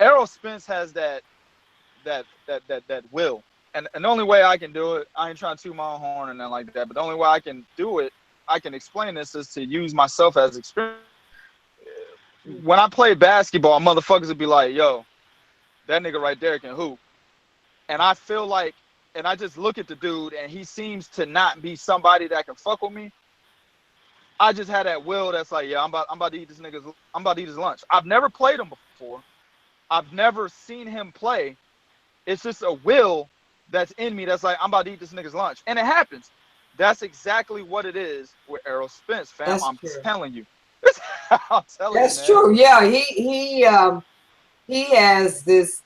Errol Spence has that will. And the only way I can do it, I ain't trying to toot my own horn and nothing like that, but the only way I can do it, I can explain this, is to use myself as experience. When I play basketball, motherfuckers would be like, yo, that nigga right there can hoop. And I feel like, and I just look at the dude and he seems to not be somebody that can fuck with me. I just had that will that's like, yeah, I'm about to eat his lunch. I've never played him before. I've never seen him play. It's just a will that's in me that's like, I'm about to eat this nigga's lunch. And it happens. That's exactly what it is with Errol Spence, fam. That's I'm true. telling you. I'm telling That's you, man. true. Yeah, he has this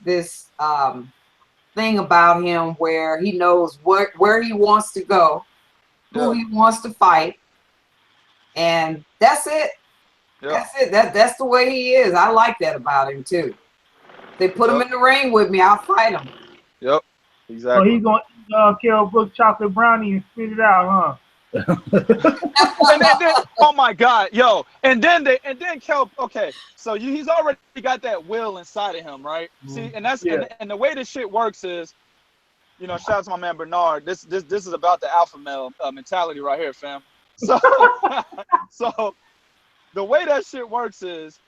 thing about him where he knows where he wants to go, who he wants to fight, and that's it. Yeah. That's it. That's the way he is. I like that about him too. They put him in the ring with me, I'll fight him. Yep. Exactly. So he's going to Kell Brook chocolate brownie and spit it out, huh? And then, oh my God, yo, and then Kell. Okay, so he's already got that will inside of him, right? See, and that's and the way this shit works is, you know, shout out to my man Bernard. This is about the alpha male mentality right here, fam. So, so the way that shit works is,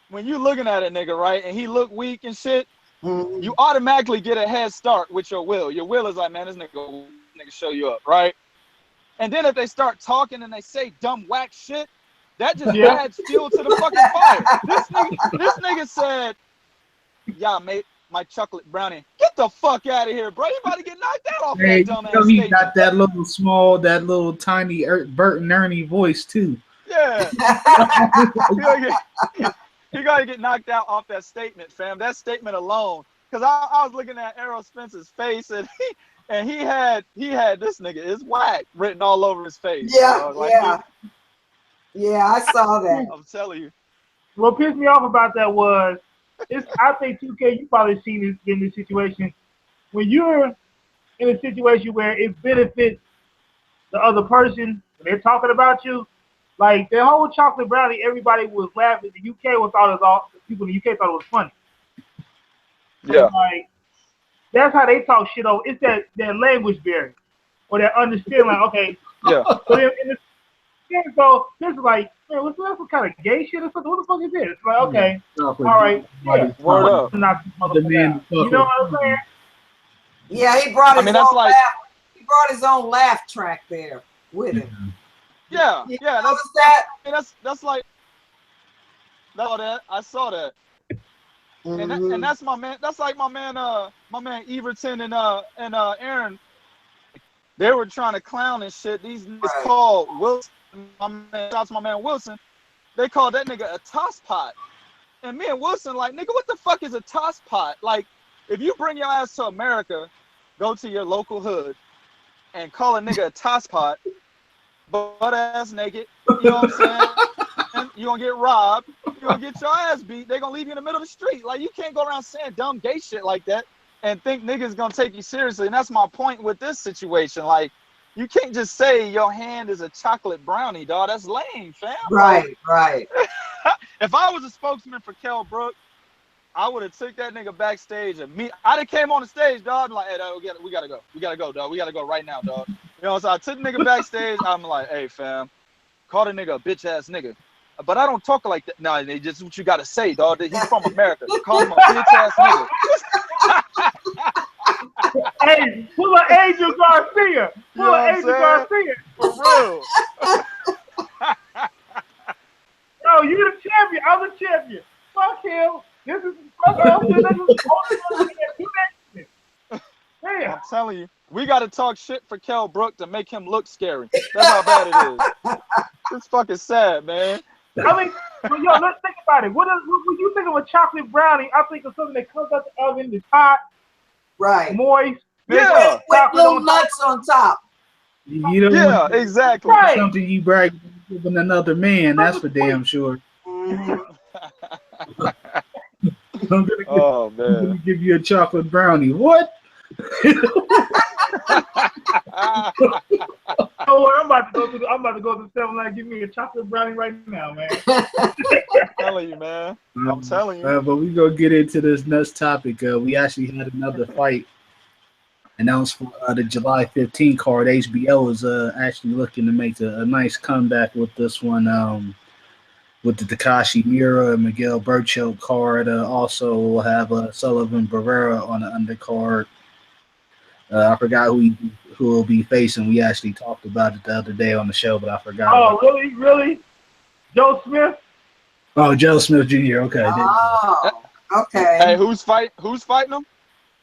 when you looking at a nigga, right, and he look weak and shit, you automatically get a head start with your will. Your will is like, man, this nigga show you up, right? And then if they start talking and they say dumb whack shit, that just adds fuel to the fucking fire. This nigga said, "Yeah, mate, my chocolate brownie. Get the fuck out of here, bro. You about to get knocked out off that dumb ass he stage." got that little tiny Bert and Ernie voice too. Yeah. He gotta get knocked out off that statement, fam. That statement alone. Because I was looking at Errol Spence's face, and he had this nigga is whack written all over his face. Yeah, like, yeah, I saw that. I'm telling you. What pissed me off about that was, I think 2K, you probably seen this in this situation. When you're in a situation where it benefits the other person, when they're talking about you, like the whole chocolate brownie, everybody was laughing. The UK people in the UK thought it was funny. Yeah. Like, that's how they talk shit over. It's that language barrier, or that understanding. Like, okay, yeah. So this is like, man, what's some kind of gay shit or something? What the fuck is this? It's like, okay, all right, word up. You know what I'm saying? Yeah, he brought his own laugh. He brought his own laugh track there with him. Yeah, that's like that. I saw that. And that's my man. That's like my man Everton and Aaron. They were trying to clown and shit. These niggas called Wilson. Shout out to my man Wilson. They called that nigga a toss pot. And me and Wilson like, nigga, what the fuck is a toss pot? Like, if you bring your ass to America, go to your local hood, and call a nigga a toss pot, butt ass naked, you know what I'm saying? You gonna get robbed. You gonna get your ass beat. They gonna leave you in the middle of the street. Like, you can't go around saying dumb gay shit like that and think niggas gonna take you seriously. And that's my point with this situation. Like, you can't just say your hand is a chocolate brownie, dog. That's lame, fam. Right. If I was a spokesman for Kell Brook, I would have took that nigga backstage and I'd have came on the stage, dog. Like, hey, dog, we gotta go. We gotta go, dog. We gotta go right now, dog. You know, so I took the nigga backstage. I'm like, hey, fam, call the nigga a bitch ass nigga. But I don't talk like that. No, they just what you gotta say, dog. He's from America. Call him a bitch ass nigga. Hey, pull an Angel Garcia. Pull an Angel Garcia. For real. Yo, you the champion. I'm the champion. Fuck him. This is I'm telling you, we got to talk shit for Kell Brook to make him look scary. That's how bad it is. It's fucking sad, man. I mean, yo, let's think about it. When you think of a chocolate brownie, I think of something that comes out the oven, it's hot, moist. Yeah, with little nuts on top. You know, exactly. Right. Something you brag with another man, that's for damn sure. I'm gonna give you a chocolate brownie. What? Oh, I'm about to go to the 7-Eleven. Give me a chocolate brownie right now, man. I'm telling you, man. I'm telling you. But we gonna get into this next topic. We actually had another fight announced for the July 15 card. HBO is actually looking to make a nice comeback with this one. With the Takashi Miura and Miguel Burchell card. Also, we'll have Sullivan Barrera on the undercard. I forgot who will be facing. We actually talked about it the other day on the show, but I forgot. Oh, really? Joe Smith? Oh, Joe Smith Jr. Okay. Oh, okay. Hey, who's fighting him?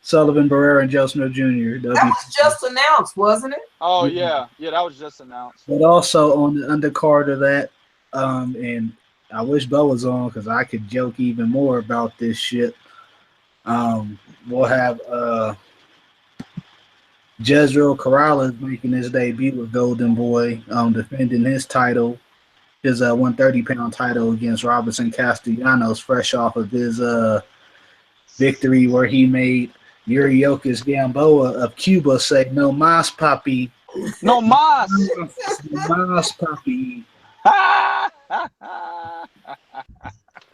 Sullivan Barrera and Joe Smith Jr. That was just announced, wasn't it? Oh, yeah, that was just announced. But also on the undercard of that, and I wish Bo was on because I could joke even more about this shit. We'll have Jezreel Corrales making his debut with Golden Boy, defending his title, his 130-pound title against Robinson Castellanos, fresh off of his victory where he made Yuriorkis Gamboa of Cuba say no mas, papi. No mas. No mas, papi.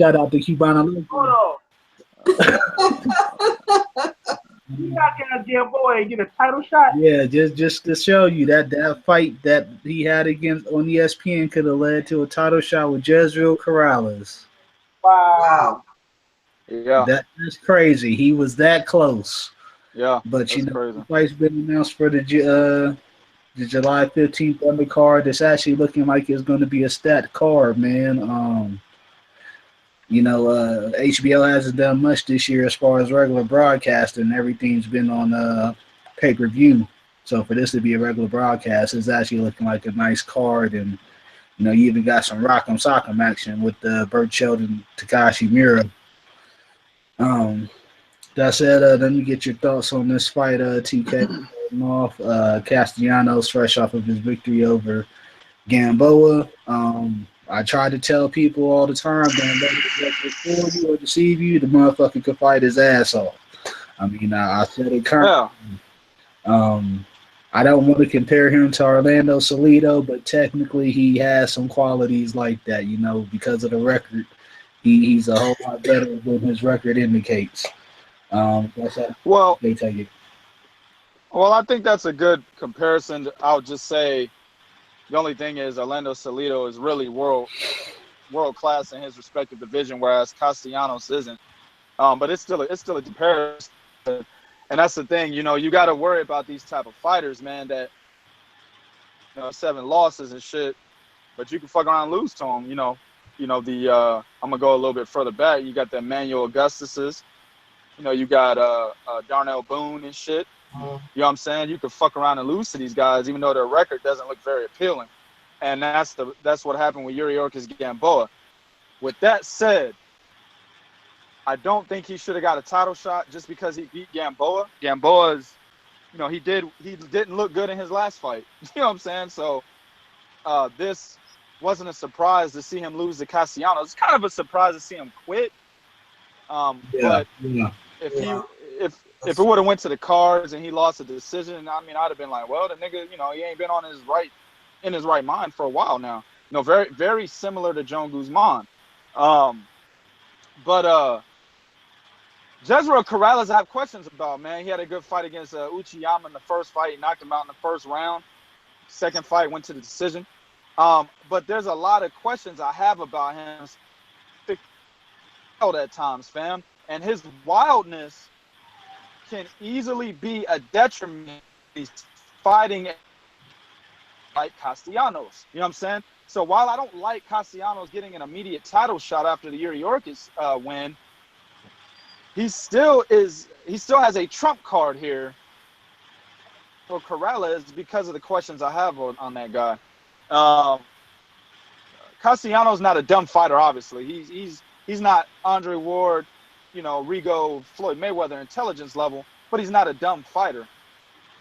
Shout out to Cubana. Hold on. You knock out Gamboa and get a title shot? Yeah, just to show you that fight that he had against on ESPN could have led to a title shot with Jezreel Corrales. Wow. Yeah. That's crazy. He was that close. Yeah. But you know, crazy. the fight's been announced for the July 15th undercard. It's actually looking like it's going to be a stat card, man. You know, HBO hasn't done much this year as far as regular broadcasting. Everything's been on pay-per-view. So for this to be a regular broadcast, it's actually looking like a nice card. And, you know, you even got some rock'em sock'em action with Burt Sheldon, Takashi Mura. That said, let me get your thoughts on this fight, TK. Off Castellanos, fresh off of his victory over Gamboa. I try to tell people all the time, don't let it fool you or deceive you. The motherfucker could fight his ass off. I mean, I said it currently. I don't want to compare him to Orlando Salido, but technically he has some qualities like that, you know, because of the record. He's a whole lot better than his record indicates. Well, they take it. Well, I think that's a good comparison. I'll just say the only thing is Orlando Salido is really world class in his respective division, whereas Castellanos isn't. But it's still a comparison, and that's the thing. You know, you got to worry about these type of fighters, man. That 7 losses and shit, but you can fuck around and lose to them. I'm gonna go a little bit further back. You got the Emmanuel Augustuses. You got Darnell Boone and shit. You know what I'm saying? You could fuck around and lose to these guys, even though their record doesn't look very appealing. And that's what happened with Yuriorkis Gamboa. With that said, I don't think he should have got a title shot just because he beat Gamboa. Gamboa's, he didn't look good in his last fight. You know what I'm saying? So this wasn't a surprise to see him lose to Castellanos. It's kind of a surprise to see him quit. But if it would have went to the cards and he lost a decision, I mean, I'd have been like, well, the nigga, he ain't been in his right mind for a while now. Very, very similar to Joan Guzman. But Jezreel Corrales, I have questions about, man. He had a good fight against Uchiyama in the first fight. He knocked him out in the first round. Second fight went to the decision. But there's a lot of questions I have about him at times, fam. And his wildness can easily be a detriment. He's fighting like Castellanos. You know what I'm saying? So while I don't like Castellanos getting an immediate title shot after the Yuriorkis win, he still has a trump card here for Corrales because of the questions I have on that guy. Castellanos not a dumb fighter, obviously. He's not Andre Ward, Rigo, Floyd Mayweather intelligence level, but he's not a dumb fighter.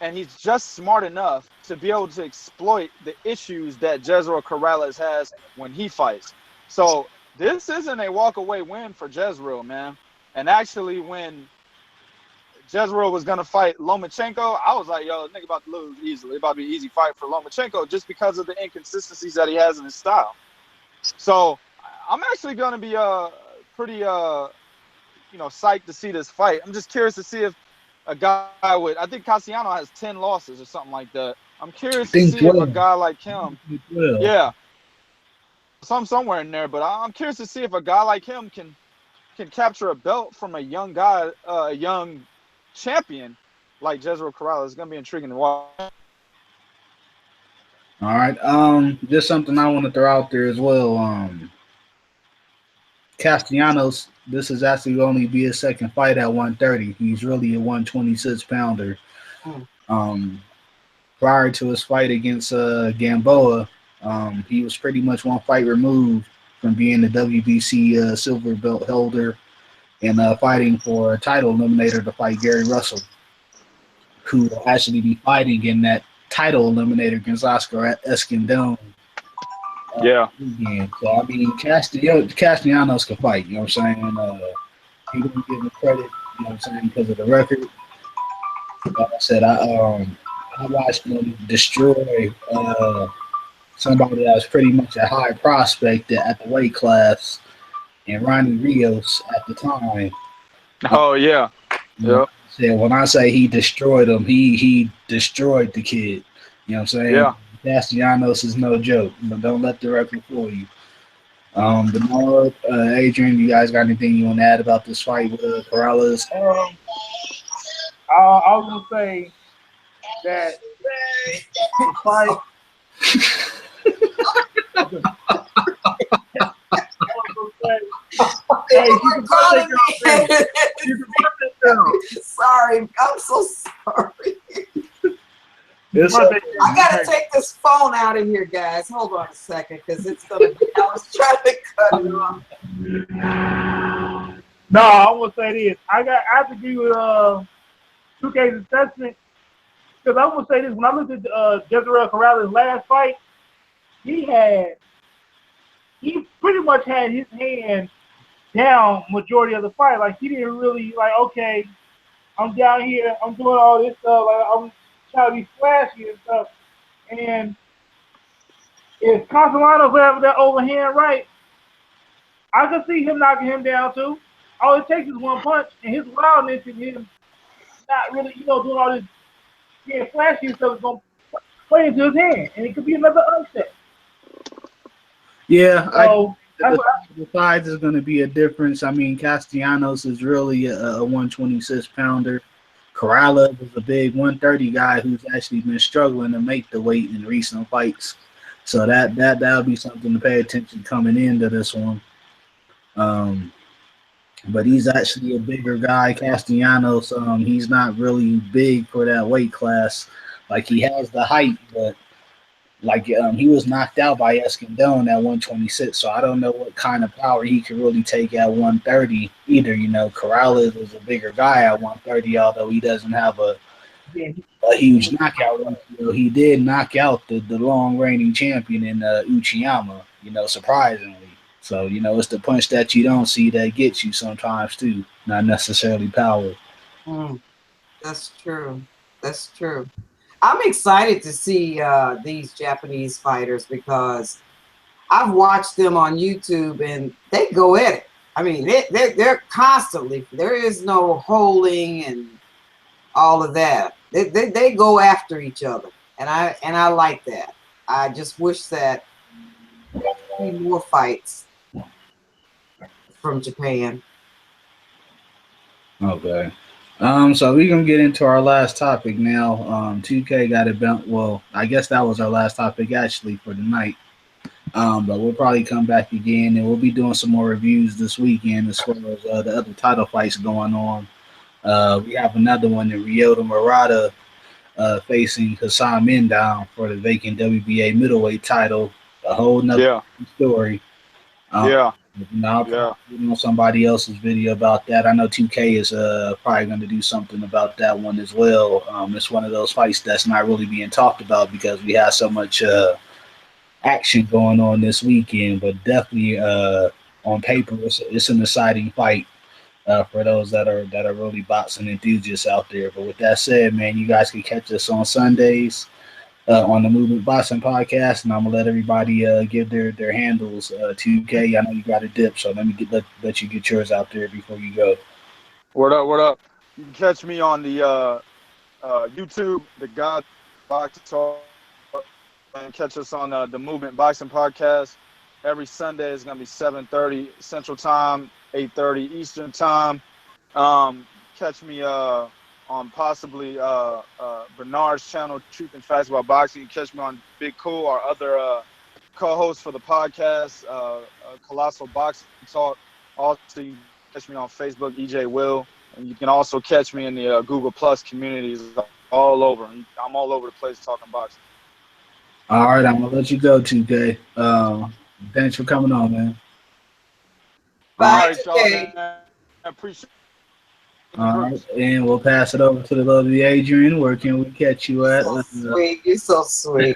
And he's just smart enough to be able to exploit the issues that Jezreel Corrales has when he fights. So this isn't a walk-away win for Jezreel, man. And actually, when Jezreel was going to fight Lomachenko, I was like, yo, this nigga about to lose easily. It's about to be an easy fight for Lomachenko just because of the inconsistencies that he has in his style. So I'm actually going to be pretty psyched to see this fight. I'm just curious to see if a guy I think Castellanos has 10 losses or something like that. I'm curious to see if a guy like him, somewhere in there, but I'm curious to see if a guy like him can capture a belt from a young guy, a young champion like Jezreel Corrales. It's going to be intriguing to watch. All right. Just something I want to throw out there as well. Castellanos, this is actually going to be his second fight at 130. He's really a 126-pounder. Prior to his fight against Gamboa, he was pretty much one fight removed from being the WBC silver belt holder and fighting for a title eliminator to fight Gary Russell, who will actually be fighting in that title eliminator against Oscar Escandón. Yeah. So, I mean, Castellanos can fight, you know what I'm saying? He didn't give him credit, you know what I'm saying, because of the record. Like I said, I watched him destroy somebody that was pretty much a high prospect at the weight class, and Ronnie Rios at the time. Oh yeah. You know, Yep. when I say he destroyed him, he destroyed the kid. You know what I'm saying? Yeah. Castellanos is no joke. But don't let the record fool you. But no, Adrian, you guys got anything you want to add about this fight with Corrales? I was gonna say that the fight. I was gonna say, hey, she's a birthday girl. She's a birthday girl. Sorry, I'm so sorry. It's Birthday I gotta take this phone out of here, guys. Hold on a second, because it's gonna be. I was trying to cut it off. No, I'm gonna say this. I have to agree with 2K's assessment, because I'm gonna say this. When I looked at Jezreel Corrales' last fight, he pretty much had his hand down majority of the fight. Like, he didn't really, like, okay, I'm down here, I'm doing all this stuff, like, I'm trying to be flashy and stuff. And if Castellanos have that overhand right, I can see him knocking him down too. All it takes is one punch, and his wildness and him not really, doing all this being flashy and stuff is going to play into his hand, and it could be another upset. Yeah, So the size is going to be a difference. I mean, Castellanos is really a 126 pounder. Corrales is a big 130 guy who's actually been struggling to make the weight in recent fights. So that'll be something to pay attention coming into this one. But he's actually a bigger guy. Castellanos, he's not really big for that weight class. Like, he has the height, but like he was knocked out by Escandón at 126, so I don't know what kind of power he could really take at 130 either. Corrales is a bigger guy at 130, although he doesn't have a huge knockout ratio. He did knock out the long reigning champion in Uchiyama, surprisingly. So, it's the punch that you don't see that gets you sometimes too, not necessarily power. That's true. That's true. I'm excited to see these Japanese fighters, because I've watched them on YouTube and they go at it. I mean, they're constantly. There is no holding and all of that. They go after each other, and I like that. I just wish that more fights from Japan. Okay. So we're gonna get into our last topic now. 2K got it bent. Well, I guess that was our last topic actually for tonight. But we'll probably come back again, and we'll be doing some more reviews this weekend as far as the other title fights going on. We have another one in Ryota Murata facing Hassan Mindown for the vacant WBA middleweight title. A whole nother story. I'll probably on somebody else's video about that. I know 2K is probably going to do something about that one as well. It's one of those fights that's not really being talked about because we have so much action going on this weekend. But definitely on paper, it's an exciting fight for those that are really boxing enthusiasts out there. But with that said, man, you guys can catch us on Sundays on the Movement Boxing Podcast, and I'm gonna let everybody give their handles. 2K, I know you got a dip, so let me let you get yours out there before you go. What up? You can catch me on the YouTube, the God Boxing Talk, and catch us on the Movement Boxing Podcast. Every Sunday is gonna be 7:30 Central Time, 8:30 Eastern Time. Catch me on possibly Bernard's channel, Truth and Facts About Boxing. You catch me on Big Cool, our other co-host for the podcast, Colossal Boxing Talk. Also, you can catch me on Facebook, EJ Will, and you can also catch me in the Google Plus communities all over. I'm all over the place talking boxing. All right, I'm gonna let you go, 2K. Thanks for coming on, man. Bye, all right, y'all, man. I appreciate it. All right, and we'll pass it over to the lovely Adrian. Where can we catch you at? So sweet. You're so sweet.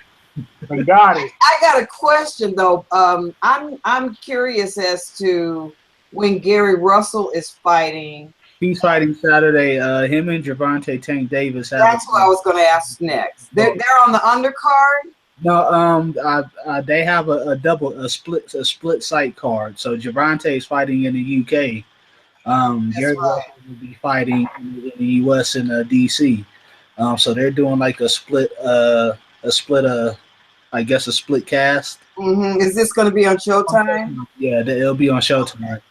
I got it. I got a question though. I'm curious as to when Gary Russell is fighting, He's fighting Saturday. Him and Gervonta Tank Davis have. That's what I was going to ask next. They're on the undercard. No, they have a split site card. So Gervonta is fighting in the UK. Gary right. Russell will be fighting in the US and DC. So they're doing like a split I guess a split cast. Mm-hmm. Is this going to be on Showtime? Yeah, it'll be on Showtime.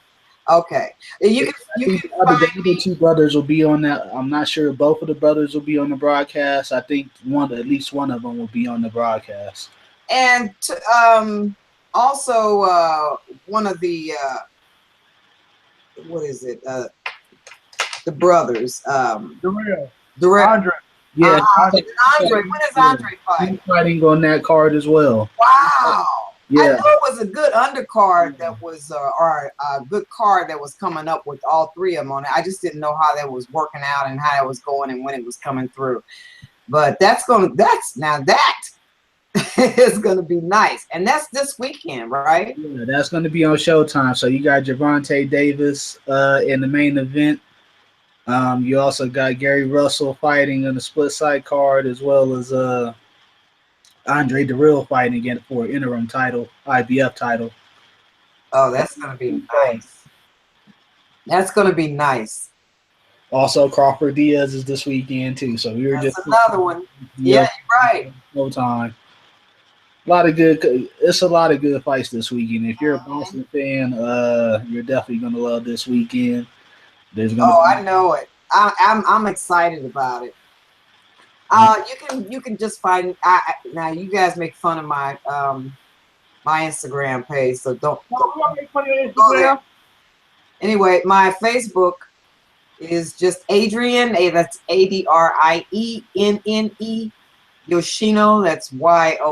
Okay. You can the other two brothers will be on that. I'm not sure both of the brothers will be on the broadcast. I think at least one of them will be on the broadcast. And also one of the what is it? The brothers. Jezreel. Andre. Yeah. Andre. When is Andre fighting? He's fighting on that card as well. Wow. Yeah. I know it was a good undercard that was, or a good card that was coming up with all three of them on it. I just didn't know how that was working out and how it was going and when it was coming through. But that's that is going to be nice. And that's this weekend, right? Yeah, that's going to be on Showtime. So you got Gervonta Davis in the main event. You also got Gary Russell fighting on the split side card, as well as Andre Derrill fighting again for an interim title, IBF title. Oh, that's going to be nice. That's going to be nice. Also, Crawford Diaz is this weekend too. So we were that's just another one. Yeah, you're right. No time. It's a lot of good fights this weekend. If you're a Boston fan, you're definitely going to love this weekend. I know it. I'm excited about it. You can just find now. You guys make fun of my my Instagram page, so don't. Make fun of your Instagram. Anyway, my Facebook is just Adrienne. That's ADRIENNE Yoshino. That's YOSHINO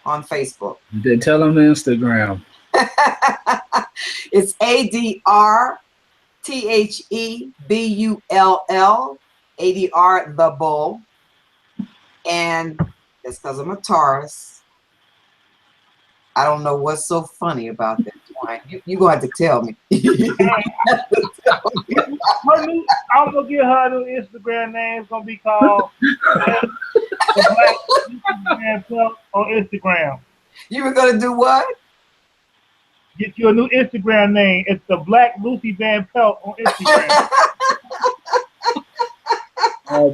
on Facebook. Then tell them the Instagram. It's ADRTHEBULL, ADR the Bull, and that's because I'm a Taurus. I don't know what's so funny about that. You're going to have to tell me. I'm going to get her a new Instagram name. It's going to be called the Black Van Pelt on Instagram. You were going to do what? Get you a new Instagram name. It's the Black Lucy Van Pelt on Instagram.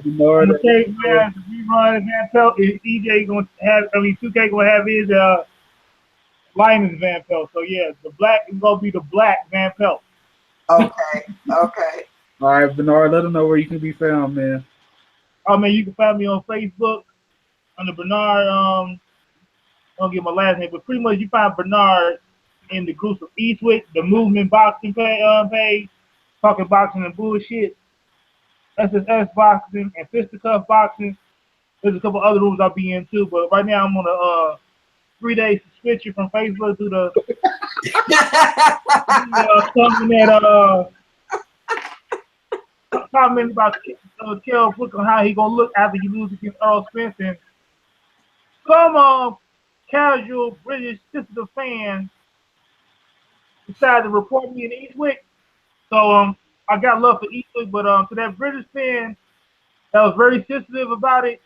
Bernard, the case where the rerun Van Pelt is EJ going to have, 2K going to have his Linus Van Pelt. So yeah, the black is going to be the Black Van Pelt. Okay. All right, Bernard, let them know where you can be found, man. Oh man, you can find me on Facebook under Bernard. I don't get my last name, but pretty much you find Bernard in the groups of Eastwick, the Movement Boxing page, talking boxing and bullshit, SSS Boxing, and Fisticuff Boxing. There's a couple other rooms I'll be in too, but right now I'm on a 3-day suspension from Facebook to the comment about Kell Brook on how he gonna look after he loses against Errol Spence, and some casual British sensitive fan decided to report me in Eastwick. So I got love for Eastwick, but to that British fan that was very sensitive about it,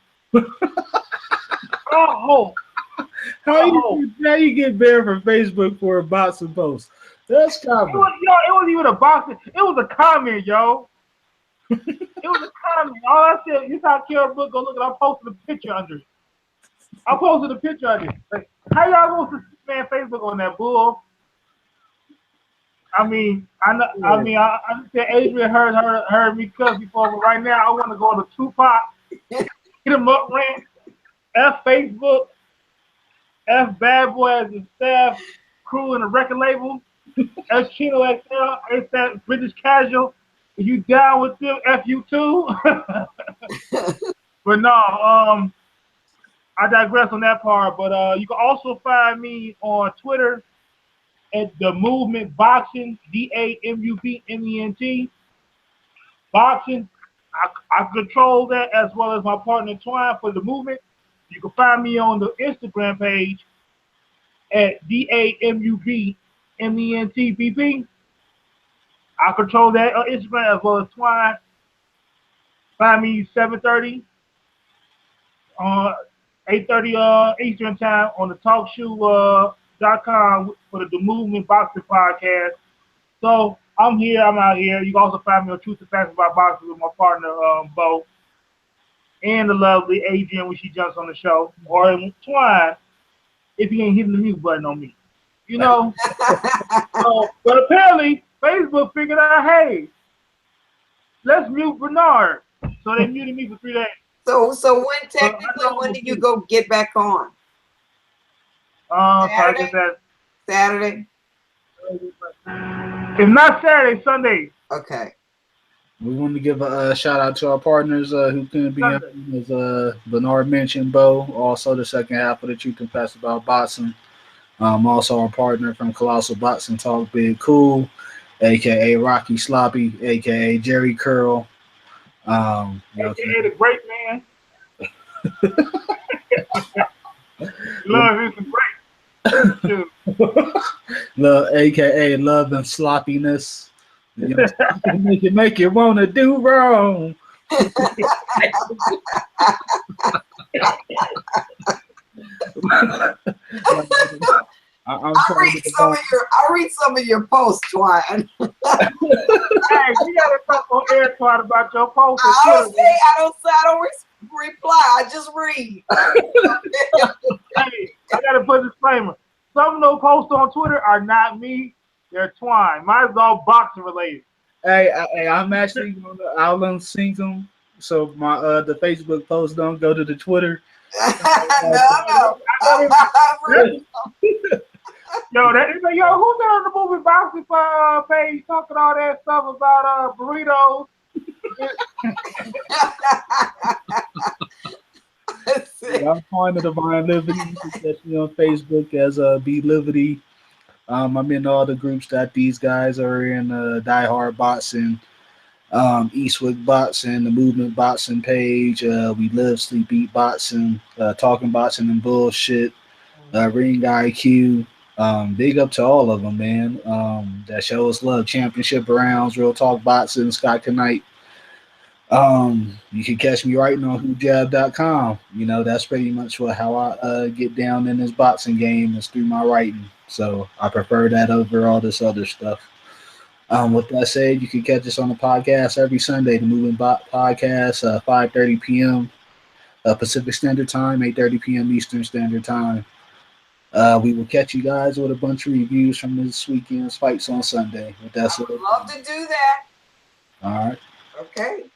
How you get banned from Facebook for a boxing post? That's common. It wasn't even a boxing. It was a comment, yo. It was a comment. All I said, you saw Kell Brook, go look at. I posted a picture under it. Like, how y'all gonna suspend Facebook on that bull? I mean, I said Adrian heard me cuss before, but right now I want to go to Tupac, hit him up, rant, F Facebook, F Bad Boy as the staff crew and the record label, F Chino XL, F that British Casual. Are you down with them? F you too. But no, I digress on that part. But you can also find me on Twitter at the Movement Boxing, DAMUBMENT Boxing. I control that as well as my partner Twine for the movement. You can find me on the Instagram page at DAMUBMENTBP. I control that Instagram as well as Twine. Find me 7:30 8:30 Eastern time on the talkshoe.com for the Movement Boxing Podcast. So I'm here, I'm out here. You can also find me on Truth and Facts About Boxing with my partner, Bo, and the lovely Adrian when she jumps on the show, or Twine if he ain't hitting the mute button on me. You know? But apparently, Facebook figured out, hey, let's mute Bernard. So they muted me for 3 days. So when did you go get back on? Saturday? So Saturday? If not Saturday, Sunday. Okay. We want to give a shout out to our partners who couldn't be on, as Bernard mentioned, Bo. Also, the second half of the Truth and Facts About Boxing. Also, our partner from Colossal Boxing Talk, Big Cool, aka Rocky Sloppy, aka Jerry Curl. AKA the great man. Love is great. AKA Love and Sloppiness. You know, make you want to do wrong. I'll read some of your posts, Twine. Hey, you gotta talk on air, Twine, about your posts. I don't reply. I just read. Hey, I gotta put a disclaimer. Some of those posts on Twitter are not me. They're Twine. Mine's all boxing related. Hey, I'm actually I'll unsync them, so my the Facebook posts don't go to the Twitter. No. Yo, who's there on the Movie Boxing page talking all that stuff about burritos? I'm part of Divine Liberty. You can catch me on Facebook as B Liberty. I'm in all the groups that these guys are in. Die Hard Boxing, Eastwood Boxing, the Movement Boxing page. We Live, Sleep, Eat Boxing, Talking Boxing and Bullshit, Ring IQ. Big up to all of them, man. That show us love. Championship rounds, Real Talk Boxing, Scott Knight. You can catch me writing on whojab.com. You know, that's pretty much how I get down in this boxing game is through my writing. So I prefer that over all this other stuff. With that said, you can catch us on the podcast every Sunday, the Moving Podcast, 5:30 p.m. Pacific Standard Time, 8:30 p.m. Eastern Standard Time. We will catch you guys with a bunch of reviews from this weekend's fights on Sunday. With that said, I would love to do that. All right. Okay.